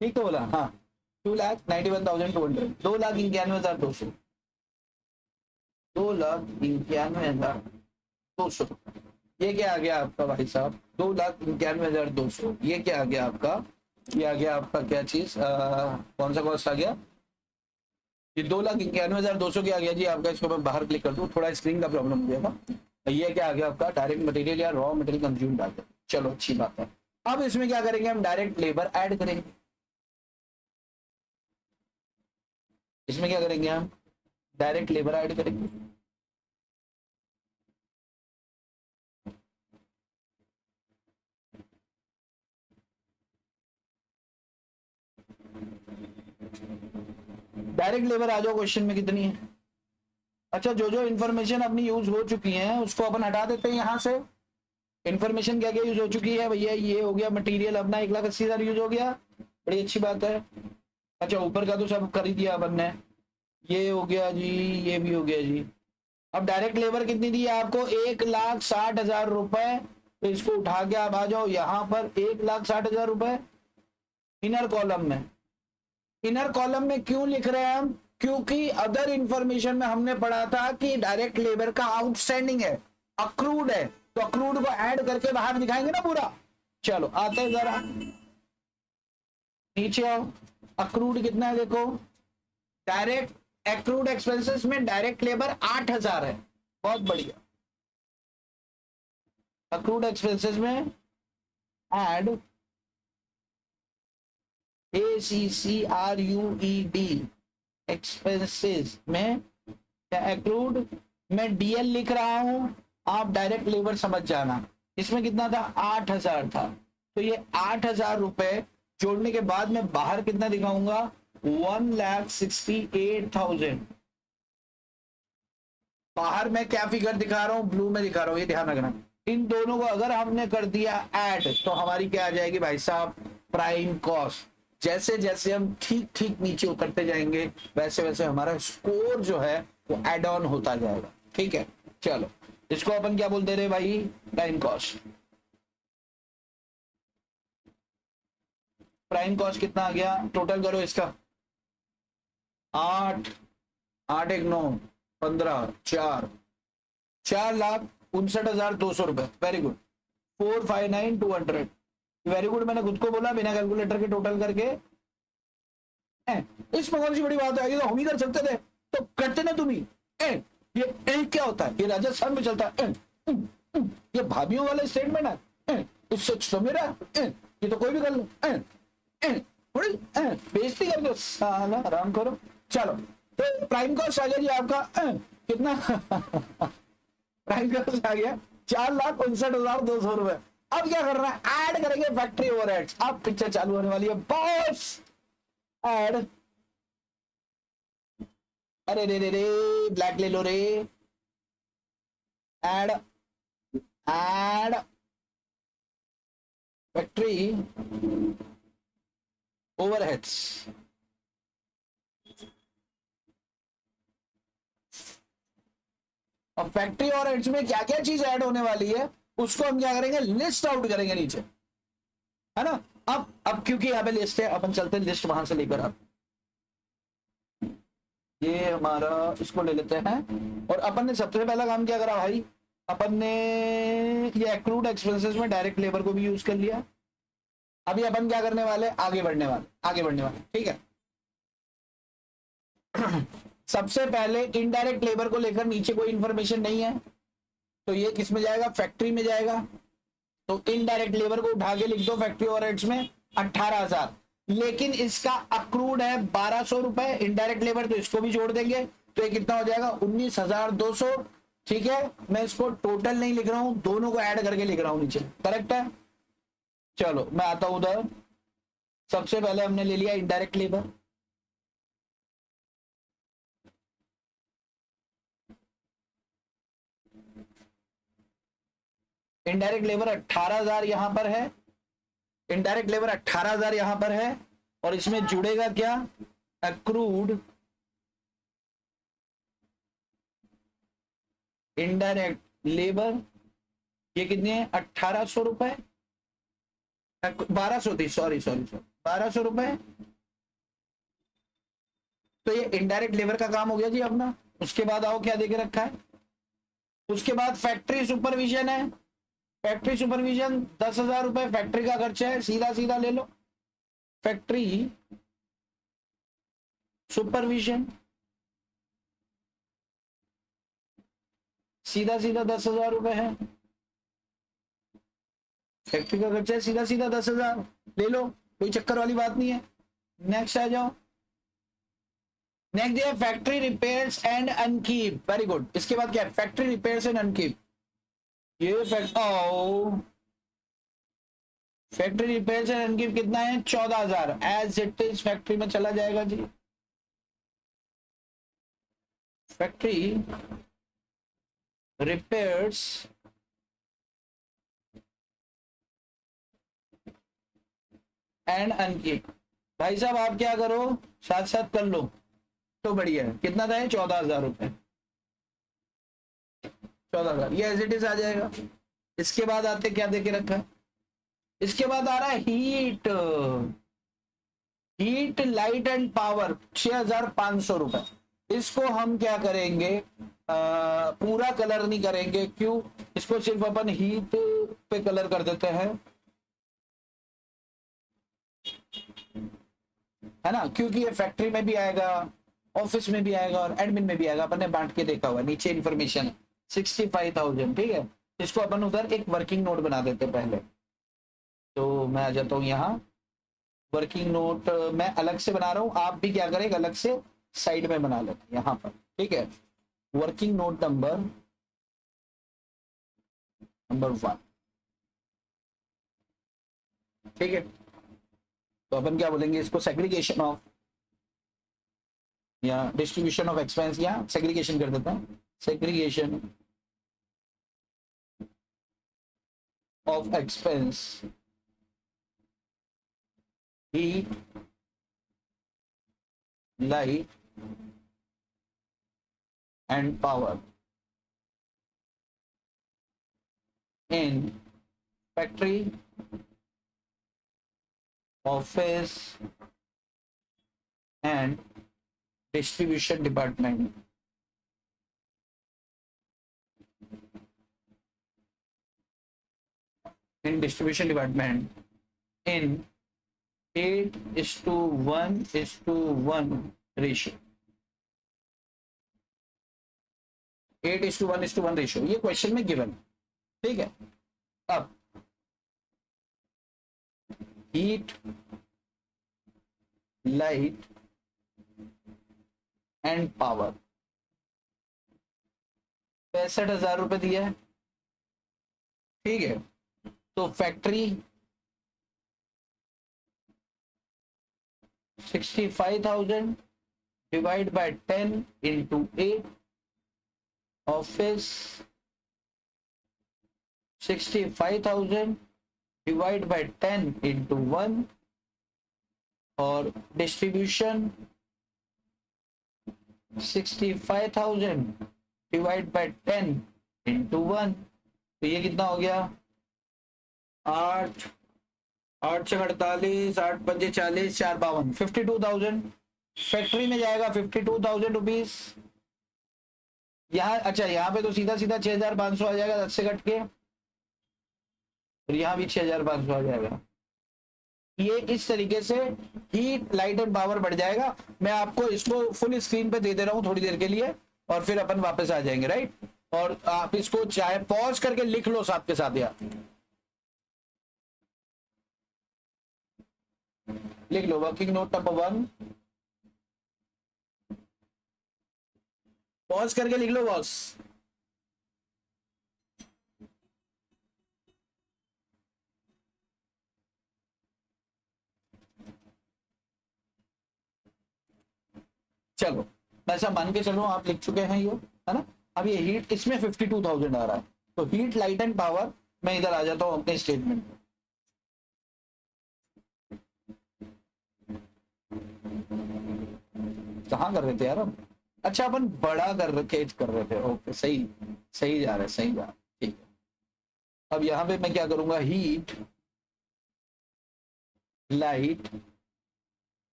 ठीक तो बोला, हाँ 2,91,200, 2,91,200, 2,91,200, ये क्या आ गया आपका भाई साहब, 2,91,200, ये क्या आ गया आपका, ये आ गया आपका क्या चीज, कौन सा कॉस्ट आ गया, ये 2,91,200 क्या आ गया जी आपका। इसको मैं बाहर क्लिक कर दूं, थोड़ा स्क्रीन का प्रॉब्लम हो गया था। ये क्या आ गया आपका, डायरेक्ट मटेरियल या रॉ मटेरियल कंज्यूम्ड आ गया। चलो अच्छी बात है। अब इसमें क्या करेंगे हम, डायरेक्ट लेबर ऐड करेंगे। इसमें क्या करेंगे हम, डायरेक्ट लेबर ऐड करेंगे। डायरेक्ट लेबर आ जाओ, क्वेश्चन में कितनी है। अच्छा, जो जो इन्फॉर्मेशन अपनी यूज हो चुकी है उसको अपन हटा देते हैं यहाँ से। इन्फॉर्मेशन क्या क्या यूज हो चुकी है भैया, ये हो गया मटेरियल अपना 1,80,000 यूज हो गया, बड़ी अच्छी बात है। अच्छा, ऊपर का तो सब कर ही दिया अपन ने, ये हो गया जी, ये भी हो गया जी। अब डायरेक्ट लेबर कितनी दी है आपको, 1,60,000 रुपए। तो इसको उठा के आप आ जाओ यहाँ पर, 1,60,000 रुपए इनर कॉलम में। इनर कॉलम में क्यों लिख रहे हैं हम? क्योंकि अदर इंफॉर्मेशन में हमने पढ़ा था कि डायरेक्ट लेबर का आउटस्टैंडिंग है, अक्रूड है, तो अक्रूड को ऐड करके बाहर दिखाएंगे ना पूरा। चलो आते हैं जरा नीचे आओ। अक्रूड कितना है देखो, डायरेक्ट एक्रूड एक्सपेंसेस में डायरेक्ट लेबर 8000 है, बहुत बढ़िया। अक्रूड एक्सपेंसेस में ऐड ACCRUED एक्सपेंसेस में एक्रूड में DL लिख रहा हूं, आप डायरेक्ट लेबर समझ जाना। इसमें कितना था? 8000 था। तो ये 8000 रुपए जोड़ने के बाद मैं बाहर कितना दिखाऊंगा? 1,68,000। बाहर मैं क्या फिगर दिखा रहा हूं? ब्लू में दिखा रहा हूं, ये ध्यान रखना। इन दोनों को अगर हमने कर दिया ऐड तो हमारी क्या आ जाएगी भाई साहब? Prime cost. जैसे जैसे हम ठीक ठीक नीचे उतरते जाएंगे वैसे वैसे हमारा स्कोर जो है वो एड ऑन होता जाएगा। ठीक है, चलो इसको अपन क्या बोलते रहे भाई? Prime cost. प्राइम कॉस्ट कितना आ गया? टोटल करो इसका। 8 8 1 9 15 4,59,200 रुपए। Very good. 459,200। Very good. मैंने खुद को बोला बिना कैलकुलेटर के टोटल करके। इसमें कौन सी बड़ी बात है? ये तो हम ही कर सकते थे, तो करते ना तुम ही। ये क्या होता है? ये राजस्थान में चलता है। ये भाभीियों वाला स्टेटमेंट है। इससे तो मेरा ये तो कोई भी कर लो। थोड़ी बेइज्जती कर दो साला, आराम करो। चलो तो प्राइम कॉस्ट आ गया जी आपका कितना? प्राइम कॉस्ट आ गया 4,59,200 रुपए। अब क्या करना है? ऐड करेंगे फैक्ट्री ओवरहेड्स। अब पिक्चर चालू होने वाली है बॉस। ऐड, अरे रे रे रे, ब्लैक ले लो रे। Add add factory overheads. अब फैक्ट्री ओवरहेड्स में क्या क्या चीज ऐड होने वाली है उसको हम क्या करेंगे? लिस्ट आउट करेंगे नीचे, है ना। अब क्योंकि यहाँ पे लिस्ट है, अपन चलते हैं लिस्ट वहां से लेकर। आप ये हमारा इसको ले लेते हैं और अपन ने सबसे पहला काम क्या करा भाई? अपन ने ये एक्रूड एक्सपेंसेस में डायरेक्ट लेबर को भी यूज कर लिया। अभी अपन क्या करने वाले? आगे बढ़ने वाले। ठीक है। सबसे पहले इनडायरेक्ट लेबर को लेकर नीचे कोई इंफॉर्मेशन नहीं है, तो ये किस में जाएगा? फैक्ट्री में जाएगा। तो इनडायरेक्ट लेबर को उठा के लिख दो फैक्ट्री ओवरहेड्स में 18,000। लेकिन इसका अक्रूड है 1,200 रुपए इनडायरेक्ट लेबर, तो इसको भी जोड़ देंगे तो ये कितना हो जाएगा? 19,200। ठीक है, मैं इसको टोटल नहीं लिख रहा हूं, दोनों को ऐड करके लिख रहा हूं नीचे। करेक्ट है। चलो मैं आता हूं उधर। सबसे पहले हमने ले लिया इनडायरेक्ट लेबर। इनडायरेक्ट लेबर 18,000 यहां पर है। इनडायरेक्ट लेबर 18,000 यहां पर है और इसमें जुड़ेगा क्या? Accrued indirect labour. ये कितनी है? 1,800 रुपए, 1,200 थी, सॉरी 1,200 रुपए। तो ये इनडायरेक्ट लेबर का काम हो गया जी अपना। उसके बाद आओ क्या देके रखा है? उसके बाद फैक्ट्री सुपरविजन है। फैक्ट्री सुपरविजन 10,000 रुपए फैक्ट्री का खर्चा है, सीधा सीधा ले लो। फैक्ट्री सुपरविजन सीधा सीधा 10,000 रुपए है। फैक्ट्री का खर्चा है, सीधा सीधा 10,000 ले लो, कोई चक्कर वाली बात नहीं है। नेक्स्ट आ जाओ। नेक्स्ट है factory repairs and upkeep. Very good. इसके बाद क्या है? Factory repairs and upkeep. ये फैक्ट्री रिपेयर्स एंड अनकीप कितना है? 14,000 एज इट इज फैक्ट्री में चला जाएगा जी। Factory repairs and upkeep. भाई साहब आप क्या करो, साथ साथ कर लो तो बढ़िया है। कितना था? 14,000 रुपए। 14,000 ये एज इट इज आ जाएगा। इसके बाद आते क्या देके रखा है? इसके बाद आ रहा है heat. Heat light and power 6,500 रुपए। इसको हम क्या करेंगे, पूरा कलर नहीं करेंगे, क्यों, इसको सिर्फ अपन हीट पे कलर कर देते हैं, है ना, क्योंकि ये फैक्ट्री में भी आएगा, ऑफिस में भी आएगा और एडमिन में भी आएगा। अपन ने बांट के देखा हुआ, नीचे इन्फॉर्मेशन 65,000, ठीक है। इसको अपन उधर एक वर्किंग नोट बना देते पहले। तो मैं आ जाता हूँ यहाँ, वर्किंग नोट मैं अलग से बना रहा हूँ, आप भी क्या करें, अलग से साइड में बना लेते यहाँ पर, ठीक है। वर्किंग नोट नंबर 1, ठीक है। तो अपन क्या बोलेंगे इसको, सेग्रीगेशन ऑफ या डिस्ट्रीब्यूशन ऑफ एक्सपेंस, या सेग्रीगेशन कर देता हूँ, segregation of expense, heat, light and power in factory, office and distribution department. In distribution department in 8:1:1 ratio, 8:1:1 ratio, ये क्वेश्चन में गिवन, ठीक है। अब हीट, लाइट एंड पावर 65,000 रुपए दिया है, ठीक है। तो factory 65,000 divide by 10 into 8, office 65,000 divide by 10 into 1, और डिस्ट्रीब्यूशन 65,000 डिवाइड बाय 10 into 1। तो ये कितना हो गया, 8 8 से 48, 8 पंजे 40, 4 52, 52,000 फैक्ट्री में जाएगा, 52,000 रुपीज यहाँ। अच्छा, यहाँ पे तो सीधा सीधा 6,500 आ जाएगा 10 से कट के, और यहाँ भी 6,500 आ जाएगा। ये इस तरीके से हीट, लाइट एंड पावर बढ़ जाएगा। मैं आपको इसको फुल स्क्रीन पे दे दे रहा हूँ थोड़ी देर के लिए, और फिर अपन वापस आ जाएंगे, राइट। और आप इसको चाहे पॉज करके लिख लो साथ के साथ, यार लिख लो। वर्किंग नोट नंबर 1, पॉज करके लिख लो बॉस। चलो, ऐसा मान के चलो आप लिख चुके हैं ये, है ना। अब ये हीट, इसमें 52,000 आ रहा है, तो हीट, लाइट एंड पावर, मैं इधर आ जाता हूं अपने स्टेटमेंट में। कहाँ कर रहे थे यार हम, अच्छा अपन बड़ा कर रहे थे, ओके, सही सही जा रहा है, सही जा रहा है, ठीक है। अब यहाँ पे मैं क्या करूंगा, हीट, लाइट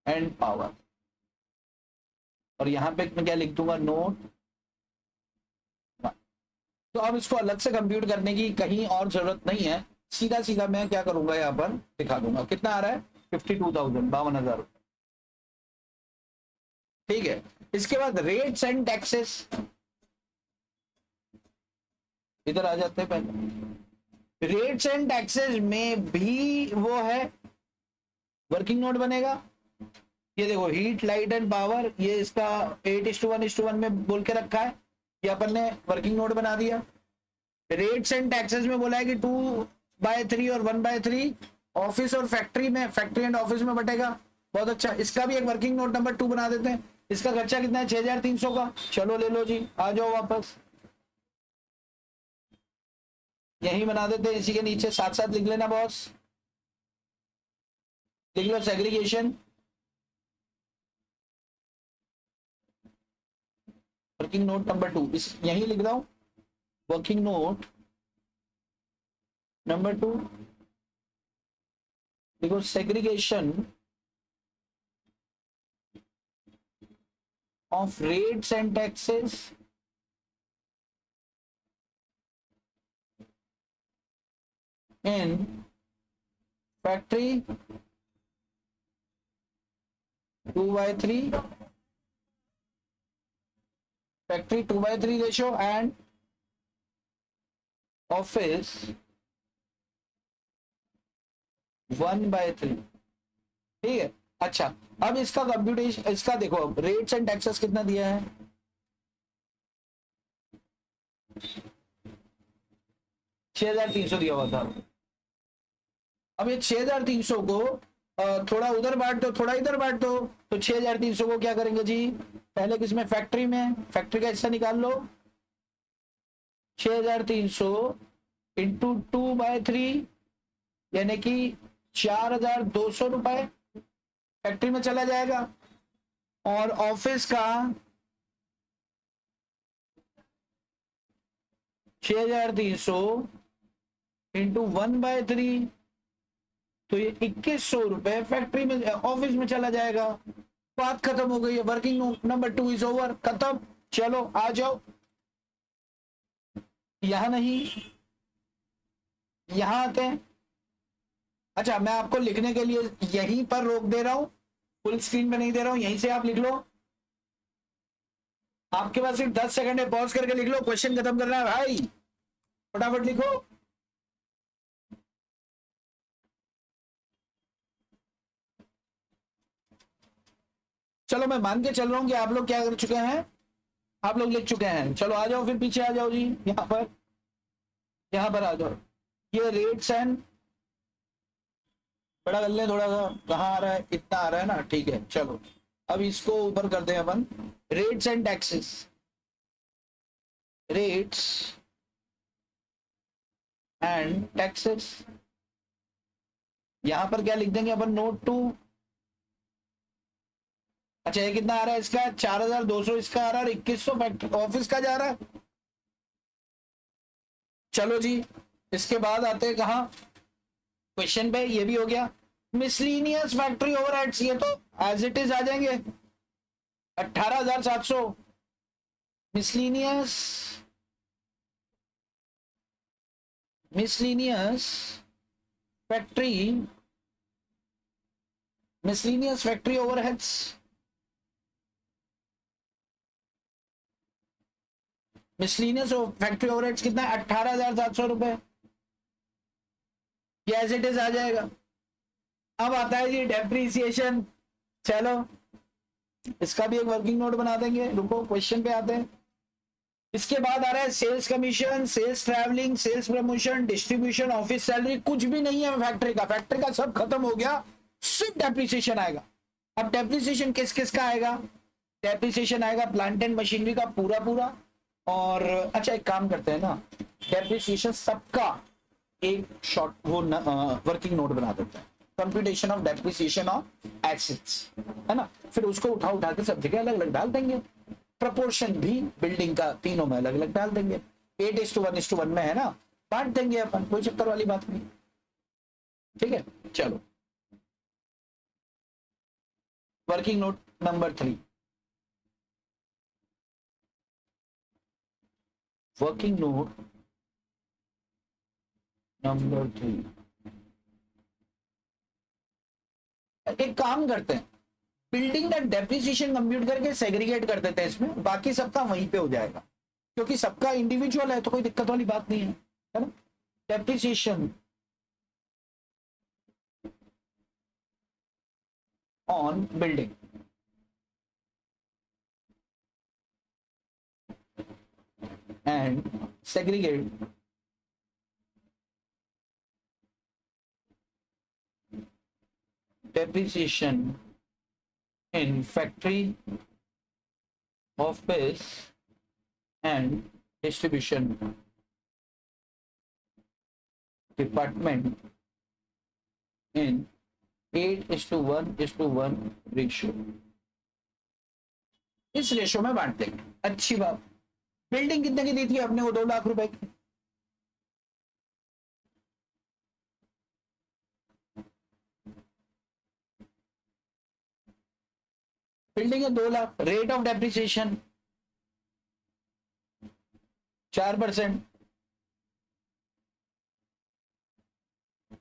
एंड पावर, और यहाँ पे मैं क्या लिख दूंगा, नोट। तो अब इसको अलग से कंप्यूट करने की कहीं और जरूरत नहीं है, सीधा सीधा मैं क्या करूंगा, यहाँ पर दिखा दूंगा कितना आ रहा है, 52,000, 52,000 रुपए, ठीक है। इसके बाद रेट्स एंड टैक्सेस, इधर आ जाते हैं पहले। रेट्स एंड टैक्सेस में भी वो है, वर्किंग नोट बनेगा। ये देखो, हीट, लाइट एंड पावर, ये इसका 8:1:1 में बोल के रखा है, ये अपन ने वर्किंग नोट बना दिया। रेट्स एंड टैक्सेस में बोला है कि 2/3 और 1/3 ऑफिस और फैक्ट्री में, फैक्ट्री एंड ऑफिस में बटेगा। बहुत अच्छा, इसका भी एक वर्किंग नोट नंबर 2 बना देते हैं। इसका खर्चा कितना है, 6,300 का। चलो ले लो जी, आ जाओ वापस, यही बना देते हैं, इसी के नीचे साथ साथ लिख लेना बॉस, लिख लो सेग्रीगेशन, वर्किंग नोट नंबर 2, इस यही लिख रहा हूं, वर्किंग नोट नंबर 2, देखो segregation of rates and taxes in factory 2/3 ratio and office 1/3। ठीक है। अच्छा, अब इसका कंप्यूटेशन, इसका देखो, अब रेट्स एंड टैक्सेस कितना दिया है, 6,300 दिया हुआ था। अब ये 6,300 को थोड़ा उधर बांट दो, थोड़ा इधर बांट दो, तो 6,300 को क्या करेंगे जी, पहले किसमें, फैक्ट्री में, फैक्ट्री का हिस्सा निकाल लो। 6,300 इंटू 2/3 यानी कि 4,200 रुपए फैक्ट्री में चला जाएगा। और ऑफिस का 6,300 इंटू 1/3, तो ये 2,100 रुपए फैक्ट्री में, ऑफिस में चला जाएगा। बात खत्म हो गई है, वर्किंग नंबर 2 इज ओवर, खत्म। चलो आ जाओ, यहां नहीं, यहां आते हैं। अच्छा, मैं आपको लिखने के लिए यहीं पर रोक दे रहा हूं, फुल स्क्रीन पे नहीं दे रहा हूं, यहीं से आप लिख लो। आपके पास सिर्फ 10 सेकंड है, पॉज करके लिख लो, क्वेश्चन खत्म करना है भाई, फटाफट लिखो। चलो मैं मान के चल रहा हूं कि आप लोग क्या कर चुके हैं, आप लोग लिख चुके हैं। चलो आ जाओ, फिर पीछे आ जाओ जी, यहां पर आ जाओ। ये रेट्स एंड, बड़ा कर लें थोड़ा सा, कहाँ आ रहा है, इतना आ रहा है ना, ठीक है। चलो अब इसको ऊपर करते हैं अपन, rates and taxes, rates and taxes. यहां पर क्या लिख देंगे अपन, नोट 2। अच्छा, ये कितना आ रहा है इसका, 4,200 इसका आ रहा है, 2,100 फैक्ट्री ऑफिस का जा रहा है। चलो जी, इसके बाद आते हैं कहा, क्वेश्चन पे, ये भी हो गया। मिसलीनियस फैक्ट्री ओवरहेड्स, ये तो एज इट इज आ जाएंगे, 18,700 miscellaneous, factory, miscellaneous factory overheads, miscellaneous factory overheads कितना है, 18,700 रुपए, ये एज इट इज आ जाएगा। अब आता है जी डेप्रीसिएशन। चलो इसका भी एक वर्किंग नोट बना देंगे, रुको क्वेश्चन पे आते हैं। इसके बाद आ रहा है sales commission, sales travelling, sales promotion, distribution, office salary, कुछ भी नहीं है फैक्ट्री का, फैक्ट्री का सब खत्म हो गया, सिर्फ डेप्रीसिएशन आएगा। अब डेप्रीसिएशन किस किस का आएगा, डेप्रीसिएशन आएगा प्लांट एंड मशीनरी का पूरा पूरा। और अच्छा एक काम करते हैं ना, डेप्रीसिएशन सबका एक शॉर्ट वो वर्किंग नोट बना देते हैं, computation of depreciation of assets, है ना। फिर उसको उठा उठा के सब जगह अलग अलग डाल देंगे, प्रपोर्शन भी बिल्डिंग का तीनों में अलग अलग डाल देंगे, 8:1:1 में है ना, बांट देंगे अपन, कोई चक्कर वाली बात नहीं। ठीक है, चलो working note number 3, working note number 3। एक काम करते हैं, बिल्डिंग का डेप्रिसिएशन कंप्यूट करके सेग्रीगेट कर देते हैं इसमें, बाकी सबका वहीं पे हो जाएगा, क्योंकि सबका इंडिविजुअल है तो कोई दिक्कत वाली बात नहीं है ना। Depreciation on building and segregate depreciation in factory, office and distribution department in 8:1:1 ratio. इस रेशियो में बांट देंगे, अच्छी बात। बिल्डिंग कितने की दी थी अपने को, 2 लाख रुपए की, बिल्डिंग है 2 लाख, रेट ऑफ डेप्रिसिएशन 4%,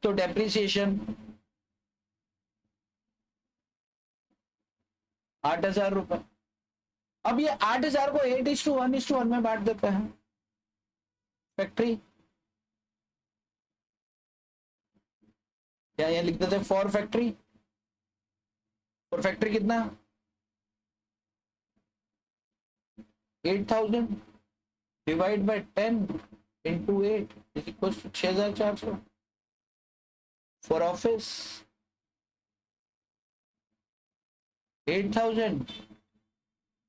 तो डेप्रिसिएशन 8,000 रुपए। अब ये 8,000 को 8:1:1 में बांट देते हैं फैक्ट्री, क्या यहाँ लिख देते फॉर फैक्ट्री, फॉर फैक्ट्री कितना 8,000 divide by 10 into 8 is equal to 6,400। For office 8,000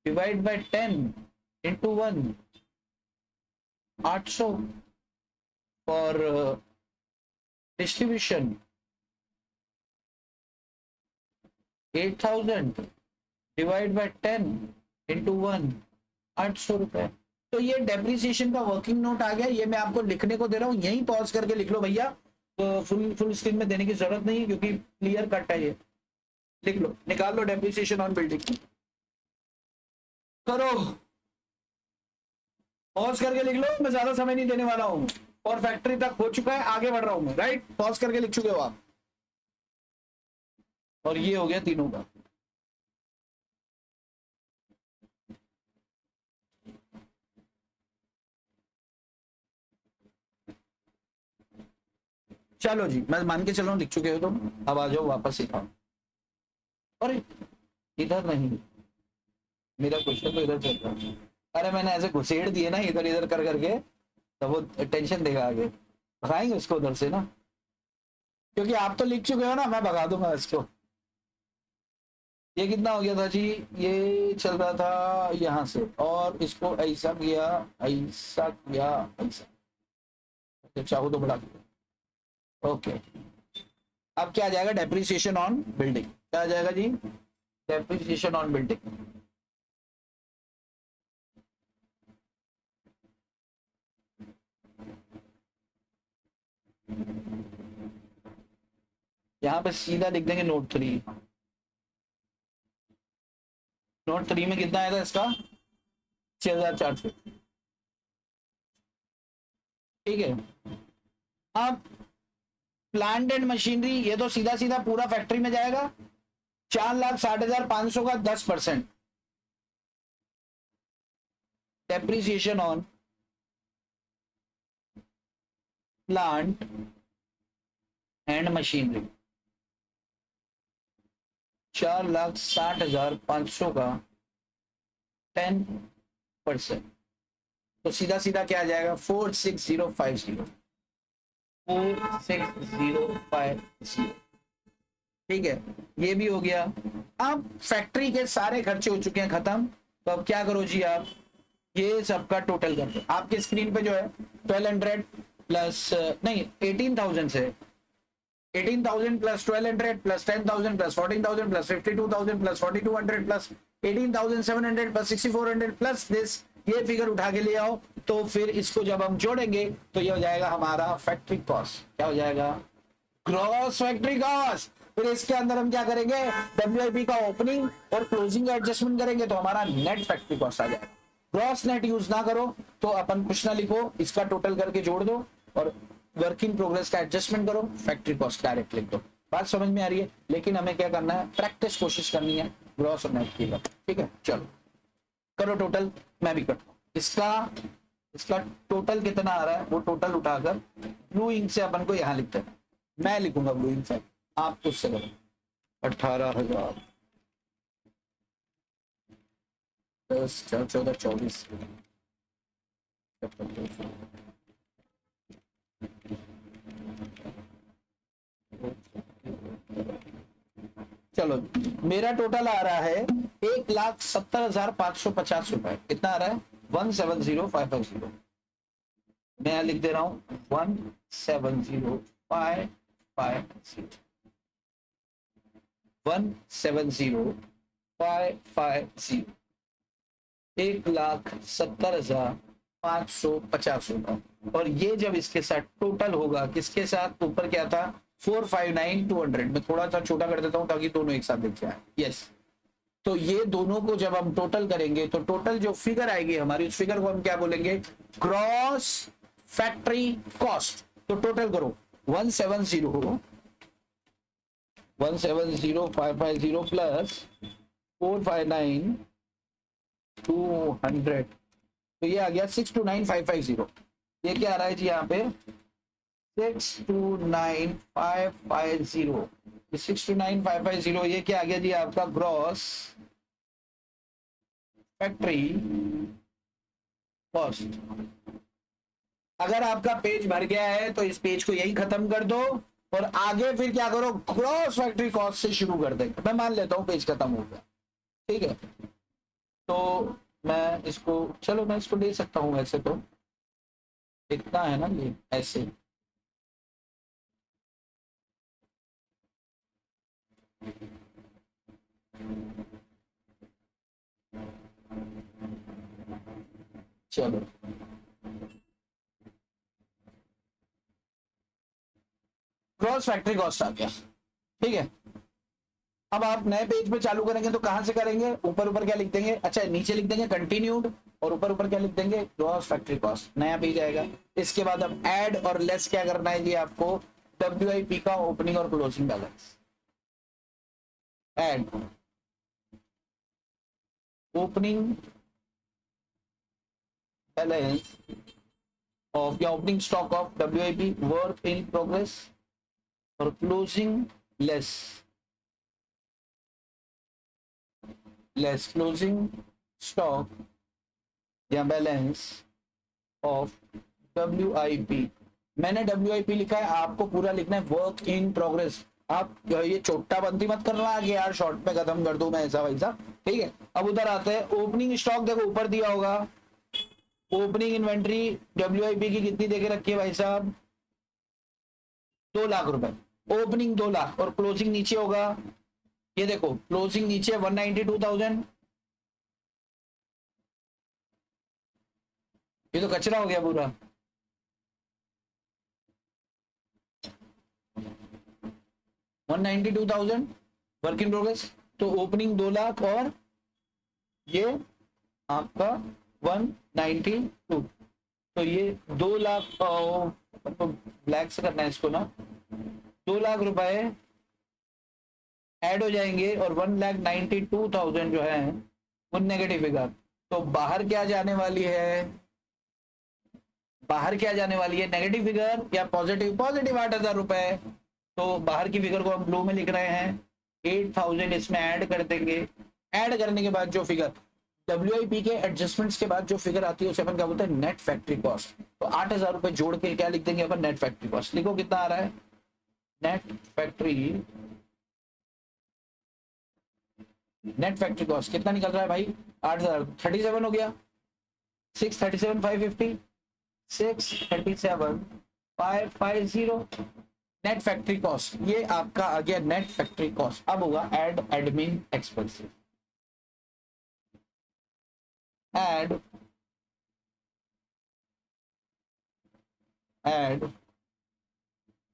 divide by 10 into 1 800। For distribution 8,000 divide by 10 into 1 800 रुपए। तो ये डेप्रिसिएशन का वर्किंग नोट आ गया, ये मैं आपको लिखने को दे रहा हूँ, यहीं पॉज करके लिख लो भैया, तो फुल स्क्रीन में देने की जरूरत नहीं है क्योंकि क्लियर कट है ये। लिख लो, निकाल लो डेप्रिसिएशन ऑन बिल्डिंग, करो पॉज करके लिख लो, मैं ज्यादा समय नहीं देने वाला हूं और फैक्ट्री तक हो चुका है, आगे बढ़ रहा हूं मैं, राइट। पॉज करके लिख चुके हो आप, और ये हो गया तीनों का। चलो जी, मैं मान के चल रहा हूं लिख चुके हो तुम, अब आ जाओ वापस सिखाओ। अरे इधर नहीं, मेरा क्वेश्चन तो इधर चल रहा है। अरे मैंने ऐसे घुसेड़ दिए ना इधर इधर कर करके, तो वो टेंशन देगा आगे, भगाएंगे उसको उधर से ना, क्योंकि आप तो लिख चुके हो ना, मैं भगा दूंगा इसको। ये कितना हो गया था जी, ये चल रहा था यहाँ से और इसको ऐसा किया ऐसा किया ऐसा, चाहो तो बढ़ा दो। ओके, अब क्या आ जाएगा डेप्रिसिएशन ऑन बिल्डिंग, क्या आ जाएगा जी डेप्रिसिएशन ऑन बिल्डिंग। यहाँ पे सीधा लिख देंगे नोट 3। नोट 3 में कितना आएगा इसका 6,400, ठीक है। अब प्लांट एंड मशीनरी, ये तो सीधा सीधा पूरा फैक्ट्री में जाएगा, 4,60,500 का 10% depreciation on plant and machinery, 4,60,500 का 10%, तो सीधा सीधा क्या आ जाएगा 46050, 46050, ठीक है। ये भी हो गया। अब फैक्ट्री के सारे खर्चे हो चुके हैं खत्म, तो अब क्या करो जी आप ये सबका टोटल कर दो। आपके स्क्रीन पे जो है 1200 प्लस नहीं 18,000 से 18,000 plus 1200 plus 10,000 plus 14,000 plus 52,000 plus 4,200 plus 18,700 plus 6,400 plus this, ये फिगर उठा के ले आओ, तो फिर इसको जब हम जोड़ेंगे तो ये हो जाएगा हमारा फैक्ट्री कॉस्ट। क्या हो जाएगा ग्रॉस फैक्ट्री कॉस्ट। फिर इसके अंदर हम क्या करेंगे WIP का ओपनिंग और क्लोजिंग का एडजस्टमेंट करेंगे, तो हमारा नेट फैक्ट्री कॉस्ट आ जाएगा। ग्रॉस नेट यूज ना करो तो अपन कुछ ना लिखो, इसका टोटल करके जोड़ दो और वर्क इन प्रोग्रेस का एडजस्टमेंट करो, फैक्ट्री कॉस्ट डायरेक्ट लिख दो। बात समझ में आ रही है, लेकिन हमें क्या करना है प्रैक्टिस कोशिश करनी है ग्रॉस और नेट की, ठीक है। चलो करो टोटल, मैं भी करता हूँ इसका टोटल कितना आ रहा है वो टोटल उठाकर ब्लू इंक से अपन को यहाँ लिखते हैं, मैं लिखूंगा ब्लू इंक से, आप उससे करो 18,000 10 14 24, चलो मेरा टोटल आ रहा है 1,70,550 रुपए। कितना आ रहा है 1,70,550, मैं यहां लिख दे रहा हूं 1,70,550, 1,70,550, 1,70,550 रुपए। और ये जब इसके साथ टोटल होगा, किसके साथ ऊपर क्या था 459,200, मैं थोड़ा सा छोटा कर देता हूं ताकि दोनों एक साथ दिख जाए। यस तो ये दोनों को जब हम टोटल करेंगे तो टोटल जो फिगर आएगी हमारी, उस फिगर को हम क्या बोलेंगे, ग्रॉस फैक्ट्री कॉस्ट। तो टोटल करो 170,550 प्लस 459,200, तो ये आ गया 629,550। ये क्या आ रहा है जी यहाँ पे 629,550, 629,550 ये क्या आ गया जी आपका ग्रॉस फैक्ट्री कॉस्ट। अगर आपका पेज भर गया है तो इस पेज को यही खत्म कर दो और आगे फिर क्या करो, ग्रॉस फैक्ट्री कॉस्ट से शुरू कर देंगे। मैं मान लेता हूं पेज खत्म हो गया, ठीक है। तो मैं इसको, चलो मैं इसको ले सकता हूं, वैसे तो इतना है ना ये ऐसे। चलो ग्रॉस फैक्ट्री कॉस्ट आ गया, ठीक है। अब आप नए पेज पे चालू करेंगे तो कहां से करेंगे, ऊपर ऊपर क्या लिख देंगे, अच्छा नीचे लिख देंगे कंटिन्यूड और ऊपर ऊपर क्या लिख देंगे, ग्रॉस फैक्ट्री कॉस्ट, नया पेज आएगा। इसके बाद अब ऐड और लेस क्या करना है जी आपको, WIP का ओपनिंग और closing balance. Add opening balance of या opening stock of WIP work in progress और क्लोजिंग लेस क्लोजिंग स्टॉक या बैलेंस ऑफ WIP। मैंने WIP लिखा है, आपको पूरा लिखना है वर्क इन प्रोग्रेस। आप ये छोटा बंदी मत करना आगे यार, शॉर्ट में खत्म कर दूं मैं ऐसा वैसा, ठीक है। अब उधर आते हैं, ओपनिंग स्टॉक देखो ऊपर दिया होगा, ओपनिंग इन्वेंट्री WIP की कितनी देके रखी है भाई साहब, 2 लाख रुपए, ओपनिंग 2 लाख और क्लोजिंग नीचे होगा, ये देखो क्लोजिंग नीचे 192,000। ये तो कचरा हो गया पूरा, 192,000 वर्क इन प्रोग्रेस। तो ओपनिंग 2 लाख और ये आपका 192, तो ये 2 लाख, तो ब्लैक से करना है इसको ना, 2 लाख रुपए ऐड हो जाएंगे और 1,92,000 जो है वो नेगेटिव फिगर। तो बाहर क्या जाने वाली है, बाहर क्या जाने वाली है, नेगेटिव फिगर या पॉजिटिव, पॉजिटिव 8,000 रुपए। तो बाहर की फिगर को हम ब्लू में लिख रहे हैं, 8,000 इसमें ऐड कर देंगे। ऐड करने के बाद जो फिगर WIP के एडजस्टमेंट्स के बाद जो फिगर आती है उसे अपन क्या बोलते हैं, नेट फैक्ट्री कॉस्ट। तो 8,000 रुपए जोड़ के क्या लिख देंगे अपन, नेट फैक्ट्री कॉस्ट। लिखो कितना आ रहा है, नेट फैक्ट्री कॉस्ट कितना निकल रहा है भाई, 8,000, 37 हो गया, 637,550, 637,550 नेट फैक्ट्री कॉस्ट। ये आपका आ गया नेट फैक्ट्री कॉस्ट। अब होगा ad admin expenses, ad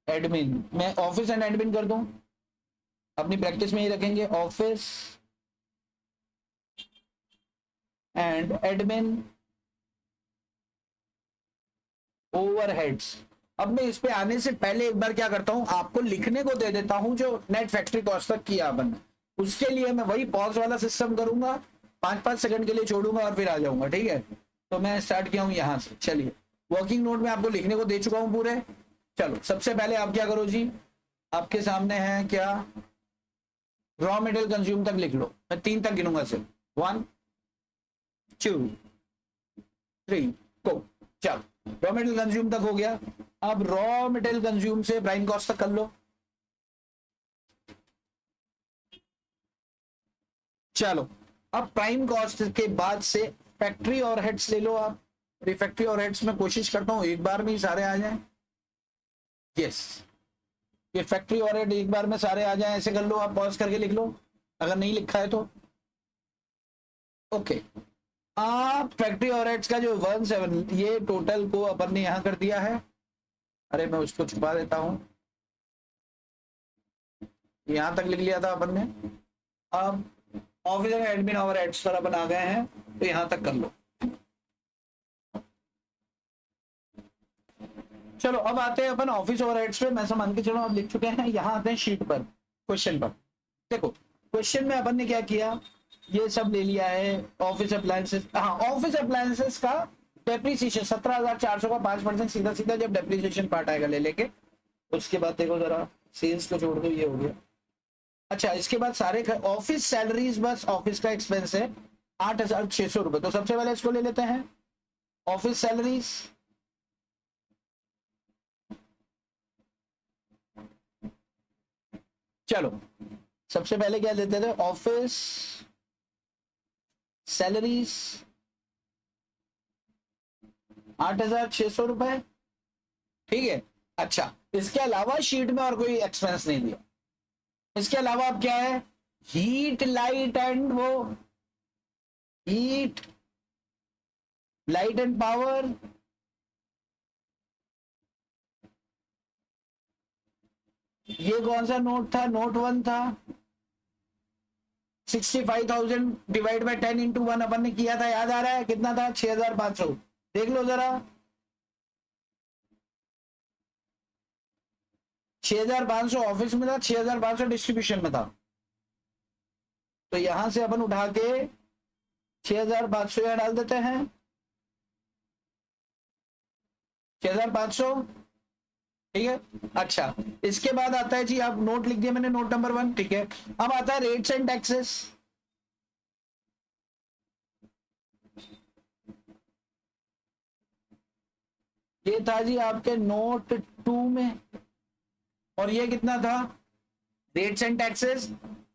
admin, मैं ऑफिस एंड एडमिन कर दूं, अपनी प्रैक्टिस में ही रखेंगे, ऑफिस एंड एडमिन ओवरहेड्स। अब मैं इस पे आने से पहले एक बार क्या करता हूं, आपको लिखने को दे देता हूं जो नेट फैक्ट्री कॉस्ट तक किया अपन ने। उसके लिए मैं वही पॉज वाला सिस्टम करूंगा, 5-5 सेकंड के लिए छोड़ूंगा और फिर आ जाऊंगा, ठीक है। तो मैं स्टार्ट किया हूं यहां से, चलिए वर्किंग नोट में आपको लिखने को दे चुका हूं पूरे। चलो सबसे पहले आप क्या करो जी, आपके सामने है क्या, रॉ मटेरियल कंज्यूम तक लिख लो, मैं 3 तक गिनूंगा सिर्फ, 1 2 3 गो। चलो रॉ मटेरियल कंज्यूम तक हो गया। अब रॉ मटेरियल कंज्यूम से प्राइम कॉस्ट तक कर लो। चलो अब प्राइम कॉस्ट के बाद से फैक्ट्री ओवरहेड्स ले लो आप। फैक्ट्री ओवरहेड्स में कोशिश करता हूं एक बार में ही सारे आ जाएं। यस, ये फैक्ट्री ओवरहेड एक बार में सारे आ जाएं, ऐसे कर लो आप, पॉज करके लिख लो अगर नहीं लिखा है तो। ओके, आप फैक्ट्री ओवरहेड्स का जो 17 ये टोटल को अपन ने यहां कर दिया है। अरे मैं उसको छुपा देता हूं, यहां तक लिख लिया था अपन ने। अब ऑफिस में एडमिन ओवर हेड्स पर अपन आ गए हैं, तो यहां तक कर लो। चलो अब आते हैं अपन ऑफिस ओवरहेड्स पे। मैं मान के चलो अब लिख चुके हैं। यहाँ आते हैं शीट पर, क्वेश्चन पर। देखो क्वेश्चन में अपन ने क्या किया, ये सब ले लिया है ऑफिस अप्लायंसेस। हाँ, ऑफिस अप्लायंसेस का डेप्रीसिएशन 17,400 का 5% सीधा सीधा जब डेप्रीसिएशन पार्ट आएगा ले लेके। उसके बाद देखो जरा, सेल्स को छोड़ दो, ये हो गया। अच्छा, इसके बाद सारे ऑफिस सैलरीज, बस ऑफिस का एक्सपेंस है 8,600 रुपए। तो सबसे पहले इसको ले लेते हैं, ऑफिस सैलरीज। चलो सबसे पहले क्या लेते थे, ऑफिस सैलरीज 8,600 रुपए, ठीक है। अच्छा, इसके अलावा शीट में और कोई एक्सपेंस नहीं दिया। इसके अलावा अब क्या है, हीट लाइट एंड वो हीट लाइट एंड पावर, ये कौन सा नोट था, नोट 1 था। 65,000 डिवाइड बाय 10 इंटू 1 अपन ने किया था, याद आ रहा है कितना था, 6,500। देख लो जरा, 6,500 ऑफिस में था, 6,500 डिस्ट्रीब्यूशन में था। तो यहां से अपन उठा के 6,500 यहां डाल देते हैं, 6,500, ठीक है। अच्छा, इसके बाद आता है जी, आप नोट लिख दिया मैंने, नोट नंबर 1, ठीक है। अब आता है रेट्स एंड टैक्सेस। ये था जी आपके नोट 2 में, और ये कितना था, रेट्स एंड टैक्सेस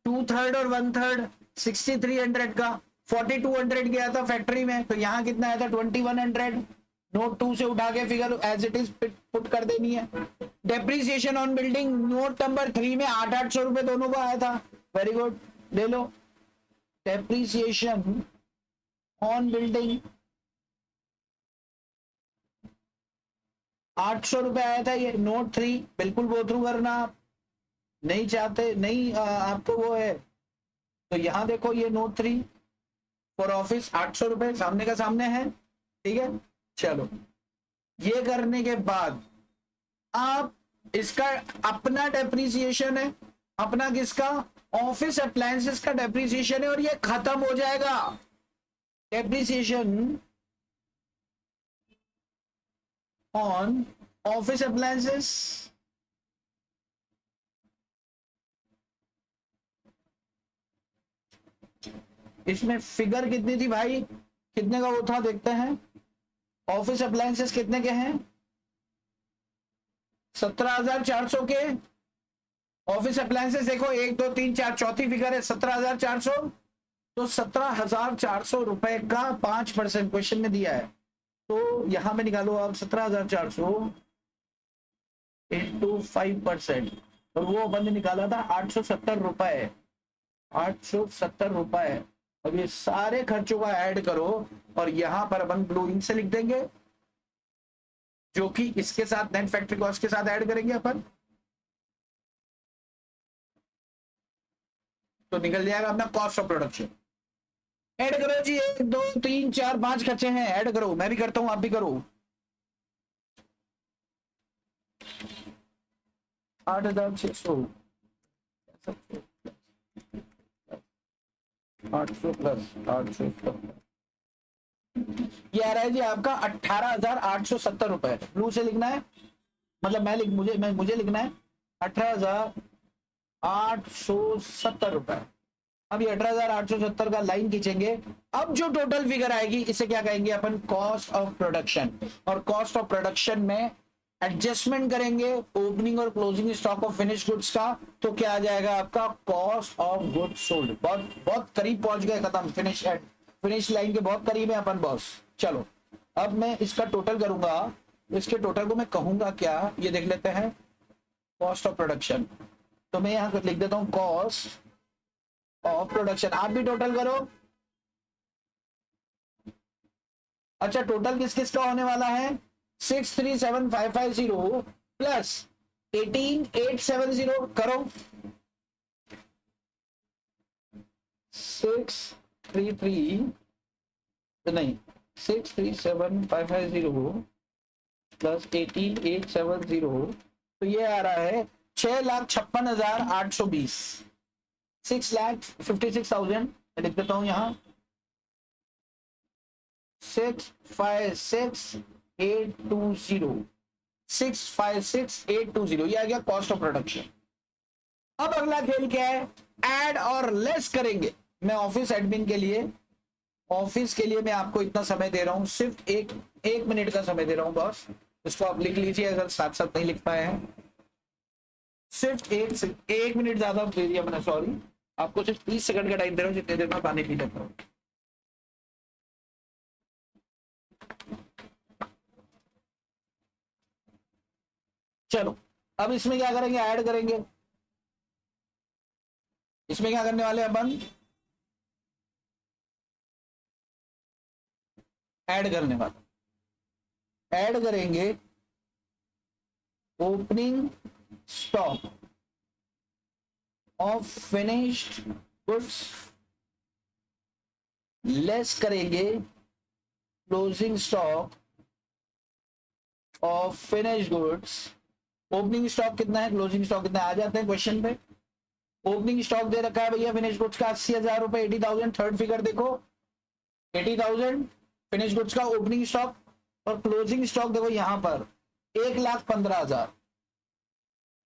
2/3 और 1/3, 6,300 का 4,200 गया था फैक्ट्री में। तो यहाँ कितना आया था, 2,100। नोट 2 से उठा के figure as it is put कर देनी है। Depreciation on building note number 3 में 8,800 रुपए दोनों को आया था। वेरी गुड, ले लो। डेप्रीसिएशन ऑन बिल्डिंग 800 रुपए आया था, ये नोट 3। बिल्कुल गो थ्रू करना, आप नहीं चाहते नहीं आपको वो है तो यहाँ देखो, ये नोट 3 फॉर ऑफिस 800 रुपए सामने का सामने है, ठीक है। चलो, ये करने के बाद आप इसका अपना डेप्रीसिएशन है, अपना किसका, ऑफिस अप्लायंसेस का डेप्रीसिएशन है, और ये खत्म हो जाएगा। डेप्रीसिएशन ऑन ऑफिस अप्लायंसेस, इसमें फिगर कितनी थी भाई, कितने का वो था, देखते हैं। ऑफिस अप्लायंसेस कितने के हैं, 17,400 के। ऑफिस अप्लायंसेस देखो 1 2 3 4, चौथी फिगर है 17,400। तो 17,400 रुपए का 5% क्वेश्चन में दिया है। तो यहां में निकालो आप 17,400 इंटू 5%, और वो अपन ने निकाला था 870 रुपए, 870 रुपए। अब ये सारे खर्चों का ऐड करो, और यहां पर अपन ब्लू इंक से लिख देंगे, जो कि इसके साथ नेट फैक्ट्री कॉस्ट के साथ ऐड करेंगे अपन, तो निकल जाएगा अपना कॉस्ट ऑफ प्रोडक्शन। ऐड करो जी, 1 2 3 4 5 खर्चे हैं, ऐड करो। मैं भी करता हूं, आप भी करो। 8,600, 800 प्लस 800 ये आ रहा है जी आपका 18,870 रुपए। ब्लू से लिखना है, मतलब मुझे लिखना है 18,870 रुपए। अब ये 18,870 का लाइन खींचेंगे। अब जो टोटल फिगर आएगी इसे क्या कहेंगे अपन, कॉस्ट ऑफ प्रोडक्शन। और कॉस्ट ऑफ प्रोडक्शन में एडजस्टमेंट करेंगे ओपनिंग और closing stock of finish goods का, तो क्या आ जाएगा आपका, कॉस्ट ऑफ गुड्स सोल्ड। बहुत बहुत करीब पहुंच गए, खत्म, फिनिश लाइन के बहुत करीब है अपन बॉस। चलो अब मैं इसका टोटल करूंगा, इसके टोटल को मैं कहूंगा क्या, ये देख लेते हैं। कॉस्ट ऑफ प्रोडक्शन, तो मैं यहां लिख देता हूं कॉस्ट ऑफ प्रोडक्शन। आप भी टोटल करो। अच्छा, टोटल किस किस का होने वाला है, 637,550 प्लस 18,870 करो, 633 नहीं 637,550 प्लस 18,870, तो ये आ रहा है 6,56,820, 6,56,000। मैं लिख देता हूं यहाँ 656,820, 656,820, ये आ गया कॉस्ट ऑफ प्रोडक्शन। अब अगला खेल क्या है, ऐड और लेस करेंगे। मैं ऑफिस एडमिन के लिए, ऑफिस के लिए मैं आपको इतना समय दे रहा हूं, सिर्फ एक मिनट का समय दे रहा हूं बॉस। इसको आप लिख लीजिए अगर साथ साथ नहीं लिख पाए हैं। सिर्फ एक मिनट ज्यादा दे दिया मैंने, सॉरी। आपको सिर्फ 30 सेकंड का टाइम दे रहा हूं, जितनी देर में पानी पी लेता हूं। चलो अब इसमें क्या करेंगे, ऐड करेंगे। इसमें क्या करने वाले हैं अपन, ऐड करने वाले, ऐड करेंगे opening stock of finished goods, less करेंगे closing stock of finished goods. Opening stock कितना है, क्लोजिंग स्टॉक कितना है, आ जाते हैं क्वेश्चन पे। ओपनिंग स्टॉक दे रखा है भैया फिनिश गुड्स का 80,000 रुपए, 80,000। थर्ड फिगर देखो 80,000 फिनिश गुड्स का ओपनिंग स्टॉक, और क्लोजिंग स्टॉक देखो यहां पर 1,15,000,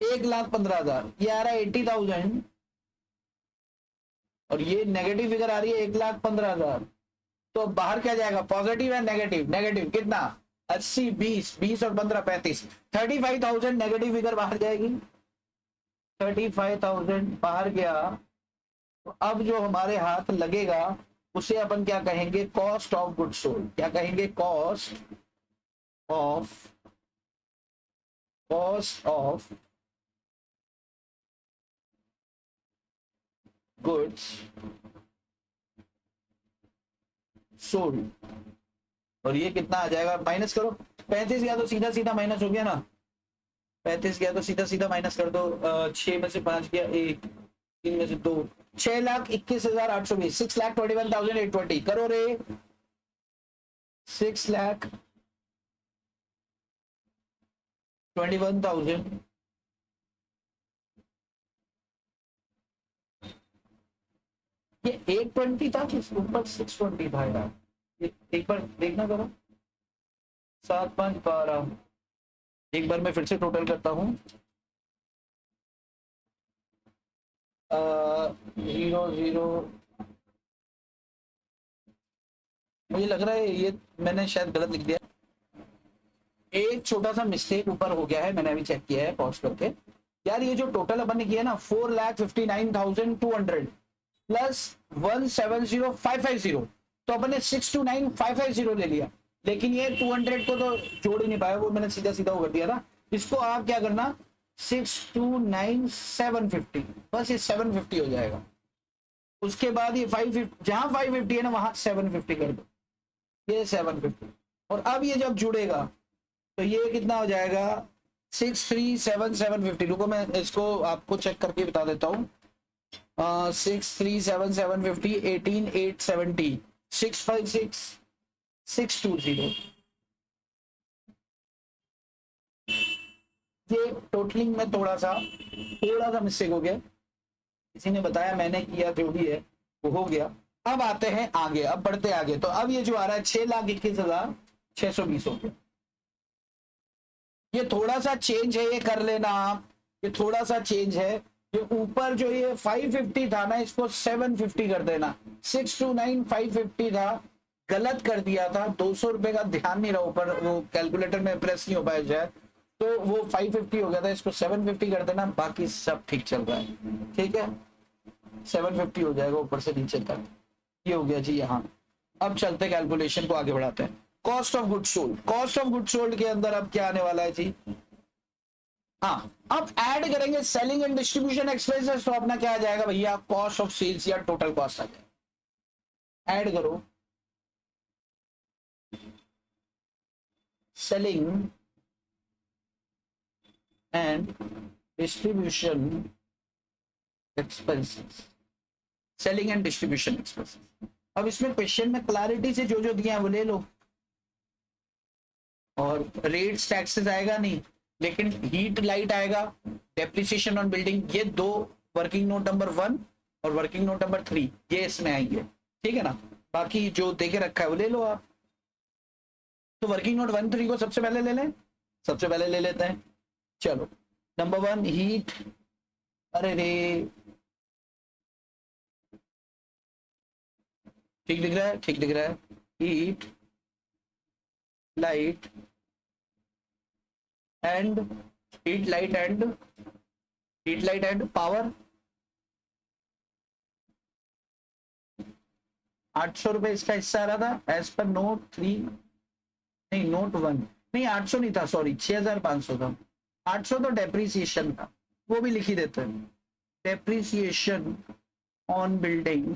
1,15,000। ये आ रहा है 80,000 और ये नेगेटिव फिगर आ रही है 1,15,000। तो बाहर क्या जाएगा, पॉजिटिव है नेगेटिव, नेगेटिव कितना 80, 20, 20 और 15 35, 35,000 नेगेटिव फिगर बाहर जाएगी। 35,000 बाहर गया, तो अब जो हमारे हाथ लगेगा उसे अपन क्या कहेंगे, कॉस्ट ऑफ गुड्स सोल्ड। क्या कहेंगे, कॉस्ट ऑफ गुड्स सोल्ड। और ये कितना आ जाएगा, माइनस करो। 35 गया तो सीधा सीधा माइनस हो गया ना, 35 गया तो सीधा सीधा माइनस कर दो। 6 में से 5 गया 1, 3 में से 2, 6,21,820, 6,21,820 करो रे। 6,21,000 ये 820 था कि ऊपर 620 था यार, एक बार देखना करो। 7, 5, 12, एक बार मैं फिर से टोटल करता हूँ। 0, 0, मुझे लग रहा है ये मैंने शायद गलत लिख दिया। एक छोटा सा मिस्टेक ऊपर हो गया है, मैंने अभी चेक किया है पॉज करके। यार ये जो टोटल अपन ने किया ना 4,59,200 प्लस 1,70,550, तो अपन ने 629,550 ले लिया, लेकिन ये 200 को तो जोड़ ही नहीं पाया, वो मैंने सीधा सीधा कर दिया था। इसको आप क्या करना, 629,750, बस ये 750 हो जाएगा। उसके बाद ये 550, जहां 550 है ना वहां 750 कर दो, ये 750। और अब ये जब जुड़ेगा तो ये कितना हो जाएगा, 637,750। रुको मैं इसको आपको चेक करके बता देता हूँ। 637,750, 18,870, 656,620। ये टोटलिंग में थोड़ा सा मिस्टेक हो गया, किसी ने बताया, मैंने किया, जो भी है वो हो गया। अब आते हैं आगे, अब बढ़ते आगे। तो अब ये जो आ रहा है 6,21,620 हो गया। ये थोड़ा सा चेंज है, ये कर लेना आप, ये थोड़ा सा चेंज है। ये ऊपर जो ये 550 था ना, इसको 750 कर देना। 629,550 था, गलत कर दिया था, 200 रुपए का ध्यान नहीं रहा ऊपर, वो कैलकुलेटर में प्रेस नहीं हो पाया शायद, तो वो 550 हो गया था, इसको 750 कर देना, बाकी सब ठीक चल रहा है। ठीक है, 750 हो जाएगा ऊपर से नीचे तक। ये हो गया जी यहाँ। अब चलते कैलकुलेशन को आगे बढ़ाते हैं। Cost of good sold, cost of good sold के अंदर अब क्या आने वाला है जी, हाँ अब ऐड करेंगे सेलिंग एंड डिस्ट्रीब्यूशन एक्सपेंसेस, तो अपना क्या आ जाएगा भैया, कॉस्ट ऑफ सेल्स या टोटल कॉस्ट आ जाएगा। ऐड करो selling and distribution expenses, selling and distribution expenses. अब इसमें क्वेश्चन में क्लैरिटी से जो जो दिया है वो ले लो, और रेट्स टैक्सेस आएगा नहीं, लेकिन हीट लाइट आएगा, डेप्रिसिएशन ऑन बिल्डिंग, ये दो वर्किंग नोट नंबर 1 और वर्किंग नोट नंबर 3 ये इसमें आएंगे, ठीक है ना। बाकी जो देके रखा है वो ले लो आप। तो वर्किंग नोट 1 3 को सबसे पहले ले लें, सबसे पहले ले लेते हैं। चलो नंबर 1 हीट, अरे रे ठीक दिख रहा है, ठीक दिख रहा है, heat light and heat light and heat light and power 800 रुपए इसका हिस्सा आ रहा था एज पर नोट 3, नहीं नोट 1 नहीं, 800 नहीं था, सॉरी 6500 था। 800 तो डेप्रिसिएशन था, वो भी लिख ही देते हैं, डेप्रिसिएशन ऑन बिल्डिंग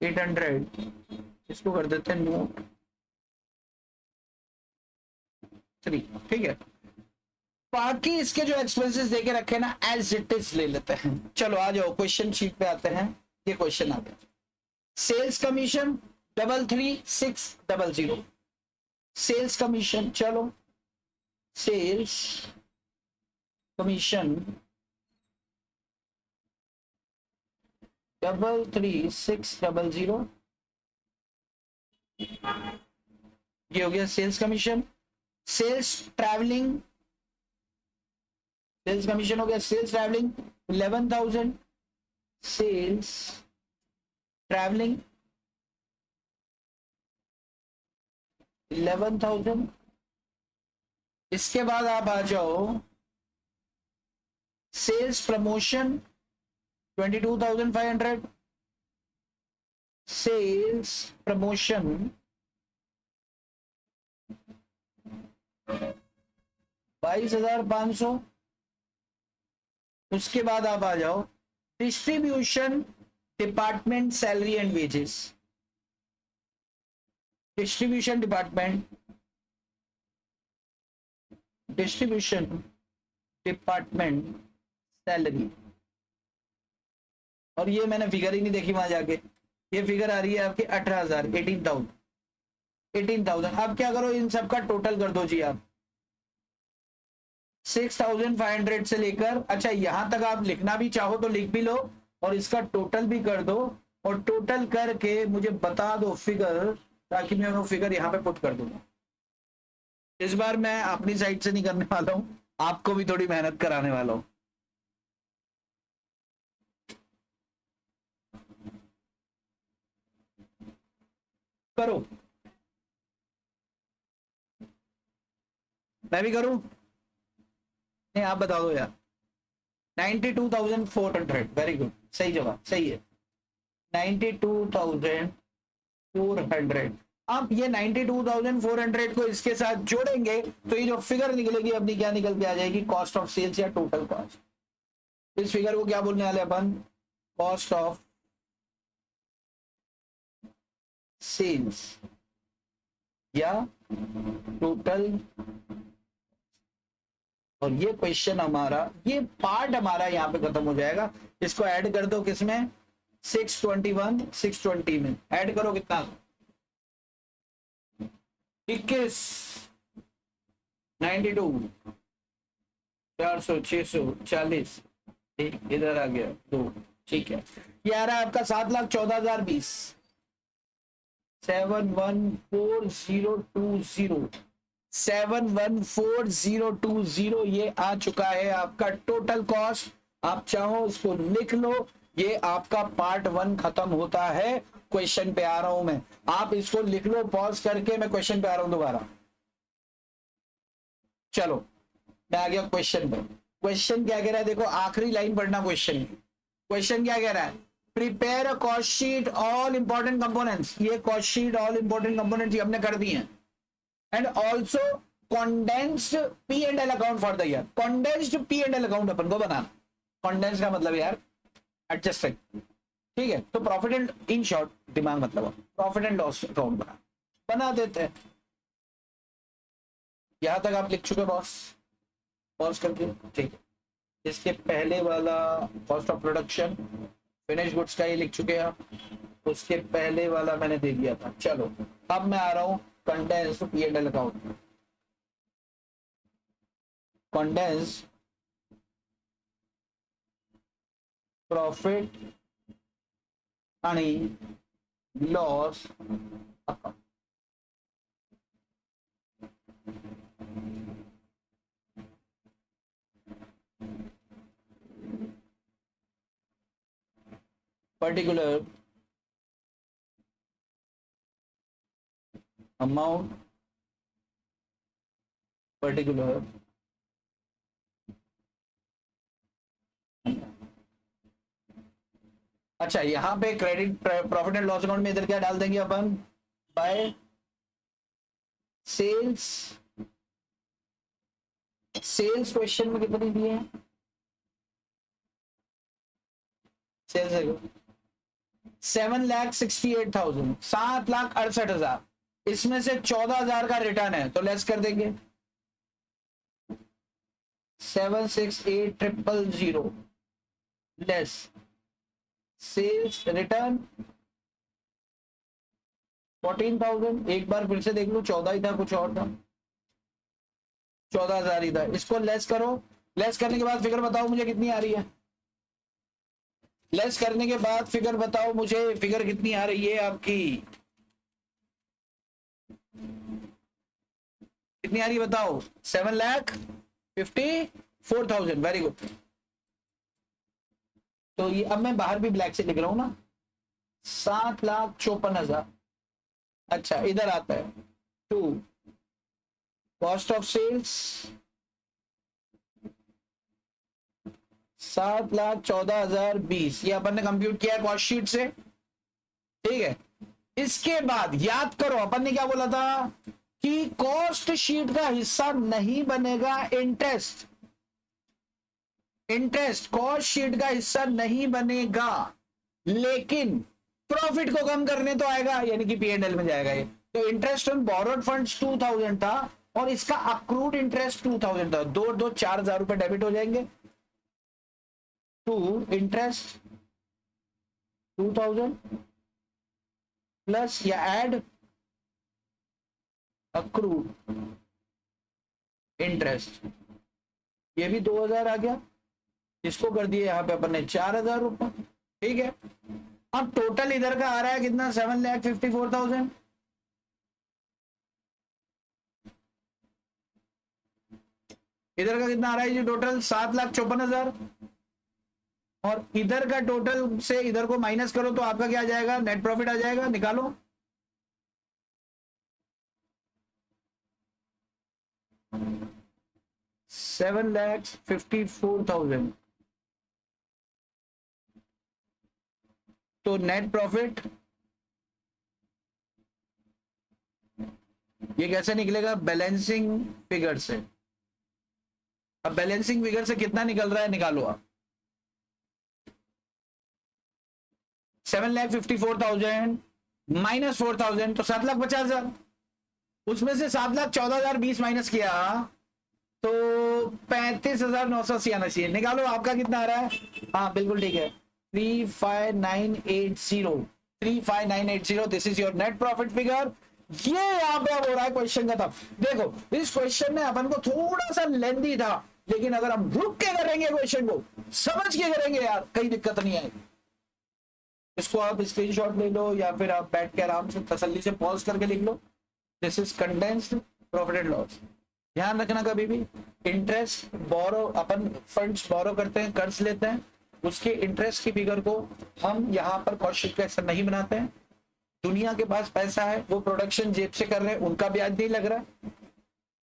800, इसको कर देते हैं नोट 3, ठीक है। बाकी इसके जो एक्सपेंसेस देके रखे ना एज इट इज ले लेते हैं। चलो आ जाओ क्वेश्चन शीट पे आते हैं, ये क्वेश्चन आ गया, सेल्स कमीशन 33600, सेल्स कमीशन, चलो सेल्स कमीशन 33600, ये हो गया sales commission. Sales travelling, sales commission हो गया, सेल्स ट्रैवलिंग 11,000, सेल्स ट्रैवलिंग 11,000। इसके बाद आप आ जाओ सेल्स प्रमोशन 22,500, सेल्स प्रमोशन 22,500। उसके बाद आप आ जाओ distribution department salary and wages, distribution department, distribution department salary, और ये मैंने फिगर ही नहीं देखी वहां जाके, ये फिगर आ रही है आपकी 18,000, 18,000। अब क्या करो, इन सब का टोटल कर दो जी आप, 6,500 से लेकर, अच्छा यहां तक आप लिखना भी चाहो तो लिख भी लो, और इसका टोटल भी कर दो, और टोटल करके मुझे बता दो फिगर, ताकि मैं वो फिगर यहां पे पुट कर दूंगा। इस बार मैं अपनी साइड से नहीं करने वाला हूं, आपको भी थोड़ी मेहनत कराने वाला हूं। करो, मैं भी करूं, नहीं आप बता दो यार। 92,400, वेरी गुड, सही जवाब, सही है 92,400। अब ये 92,400 को इसके साथ जोड़ेंगे तो ये जो फिगर निकलेगी अपनी क्या निकल के आ जाएगी, कॉस्ट ऑफ सेल्स या टोटल कॉस्ट। इस फिगर को क्या बोलने वाले अपन, कॉस्ट ऑफ सेल्स या टोटल। और ये क्वेश्चन हमारा, ये पार्ट हमारा यहाँ पे खत्म हो जाएगा। इसको ऐड कर दो किसमें, 621, 620 में ऐड करो कितना, 21, 92, 400, 640, इधर आ गया 2, ठीक है। ये आ रहा है आपका 7,14,020, 714,020, 714,020 ये आ चुका है आपका टोटल कॉस्ट। आप चाहो इसको लिख लो, ये आपका पार्ट 1 खत्म होता है। क्वेश्चन पे आ रहा हूं मैं, आप इसको लिख लो पॉज करके, मैं क्वेश्चन पे आ रहा हूं दोबारा। चलो मैं आ गया क्वेश्चन पे। क्वेश्चन क्या कह रहा है, देखो आखिरी लाइन पढ़ना क्वेश्चन। क्वेश्चन क्या कह रहा है, prepare a cost sheet all important components. ये cost sheet all important components हमने कर दी हैं, and also condensed P and L account for the year. Condensed P and L account अपन को बनाना, कॉन्डेंस का मतलब यार एडजस्टेड, ठीक है। तो प्रॉफिट एंड, इन शॉर्ट दिमाग मतलब प्रॉफिट एंड लॉस अकाउंट बना देते हैं। यहां तक आप लिख चुके बॉस, पॉज करके, ठीक है। इसके पहले वाला cost of production finish goods का ही लिख चुके हैं, उसके पहले वाला मैंने दे दिया था। चलो अब मैं आ रहा हूँ condensed P&L account. Condensed profit आणि loss account. Particular amount, particular अच्छा, यहां पे credit profit and loss account में इधर क्या डाल देंगे अपन, बाय सेल्स। सेल्स क्वेश्चन में कितनी दिए हैं, सेल्स है 7,68,000, 7,68,000। इसमें से 14,000 का रिटर्न है तो लेस कर देंगे 7,68,000 लेस सेल्स रिटर्न 14,000। एक बार फिर से देख लो, 14 ही था, कुछ और था, 14,000 ही था। इसको लेस करो, लेस करने के बाद फिगर बताओ मुझे कितनी आ रही है। लेस करने के बाद फिगर बताओ मुझे, फिगर कितनी आ रही है आपकी, कितनी आ रही है बताओ। 7,54,000। Very good. तो ये अब मैं बाहर भी ब्लैक से लिख रहा हूं ना, 7,54,000। अच्छा इधर आता है टू कॉस्ट ऑफ सेल्स 7,14,020। ये अपन ने कंप्यूट किया कॉस्ट शीट से, ठीक है। इसके बाद याद करो अपन ने क्या बोला था कि कॉस्ट शीट का हिस्सा नहीं बनेगा इंटरेस्ट। इंटरेस्ट कॉस्ट शीट का हिस्सा नहीं बनेगा, लेकिन प्रॉफिट को कम करने तो आएगा, यानी कि P&L में जाएगा ये। तो इंटरेस्ट ऑन बोरोड फंड्स 2,000 था और इसका अक्रूड इंटरेस्ट 2,000 था। दो 4,000 रुपए डेबिट हो जाएंगे टू इंटरेस्ट 2,000 प्लस या एड अक्रूड इंटरेस्ट, ये भी 2,000 आ गया। इसको कर दिए यहां पे अपन ने 4,000 रुपए, ठीक है। अब टोटल इधर का आ रहा है कितना, 7,54,000। इधर का कितना आ रहा है जी टोटल, 7,54,000। और इधर का टोटल से इधर को माइनस करो तो आपका क्या आ जाएगा, नेट प्रॉफिट आ जाएगा, निकालो। $7,54,000। तो नेट प्रॉफिट ये कैसे निकलेगा, बैलेंसिंग फिगर से। अब बैलेंसिंग फिगर से कितना निकल रहा है निकालो आप। 7,54,000 माइनस 4,000 तो 7,50,000। उसमें से 7,14,020 माइनस किया तो 35,980 आना चाहिए। निकालो आपका कितना आ रहा है, हाँ बिल्कुल ठीक है, 35980। 35980 this is your net profit figure. ये यहाँ पे अब हो रहा है क्वेश्चन का। तब देखो इस क्वेश्चन में अपन को थोड़ा सा लेंदी था, लेकिन अगर हम रुक के करेंगे क्वेश्चन को, समझ के करेंगे यार, कहीं दिक्कत नहीं आएगी। इसको आप स्क्रीनशॉट ले लो या फिर आप बैठ के आराम से तसल्ली से पॉज करके लिख लो। This is condensed profit and loss. ध्यान रखना कभी भी इंटरेस्ट बोरो, अपन फंड्स बोरो करते हैं, कर्ज लेते हैं, उसके इंटरेस्ट की फिगर को हम यहाँ पर कॉस्ट शीट का हिस्सा नहीं बनाते हैं। दुनिया के पास पैसा है, वो प्रोडक्शन जेब से कर रहे हैं, उनका ब्याज नहीं लग रहा है,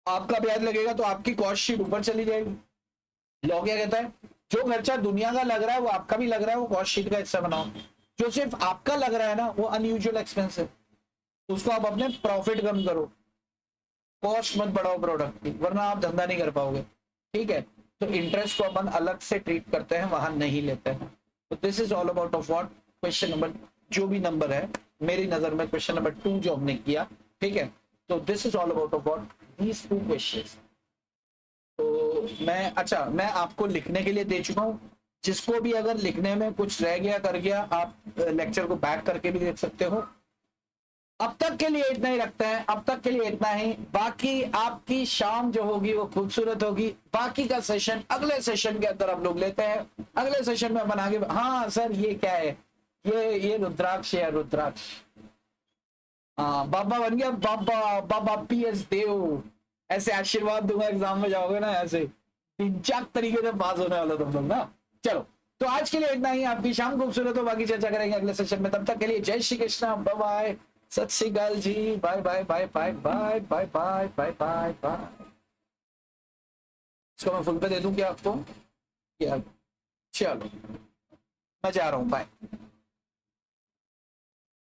आपका ब्याज लगेगा तो आपकी कॉस्ट शीट ऊपर चली जाएगी। लॉ क्या कहता है, जो खर्चा दुनिया का लग रहा है वो आपका भी लग रहा है, वो कॉस्ट शीट का हिस्सा बनाओ। जो सिर्फ आपका लग रहा है ना, वो अनयूजुअल एक्सपेंस है, उसको आप अपने प्रॉफिट कम करो, कॉस्ट मत बढ़ाओ प्रोडक्ट की, वरना आप धंधा नहीं कर पाओगे, ठीक है। तो इंटरेस्ट को अपन अलग से ट्रीट करते हैं, वहां नहीं लेते हैं। तो this is all about of what question number, जो भी नंबर है मेरी नजर में क्वेश्चन नंबर 2 जो हमने किया, ठीक है। तो this is all about of what these 2 questions. तो मैं अच्छा मैं आपको लिखने के लिए दे चुका हूँ, जिसको भी अगर लिखने में कुछ रह गया कर गया आप लेक्चर को बैक करके भी देख सकते हो। अब तक के लिए इतना ही रखते हैं, अब तक के लिए इतना ही। बाकी आपकी शाम जो होगी वो खूबसूरत होगी। बाकी का सेशन अगले सेशन के अंदर हम लोग लेते हैं। अगले सेशन में बना के, हाँ सर ये क्या है, ये रुद्राक्ष है, रुद्राक्ष। हाँ बाबा बन गया, बाबा बाबा पीएस देव, ऐसे आशीर्वाद दूंगा एग्जाम में जाओगे ना, ऐसे तीन चार तरीके से पास होने वाला तुम लोग ना। चलो तो आज के लिए इतना ही। आपकी शाम खूबसूरत हो, बाकी चर्चा करेंगे अगले सेशन में। तब तक के लिए जय श्री कृष्ण, बाय बाय, सत श्री अकाल जी, bye bye bye bye bye bye bye bye bye bye. इसको मैं फुल पे दे दूं क्या आपको? चलो मैं जा रहा हूं, बाय।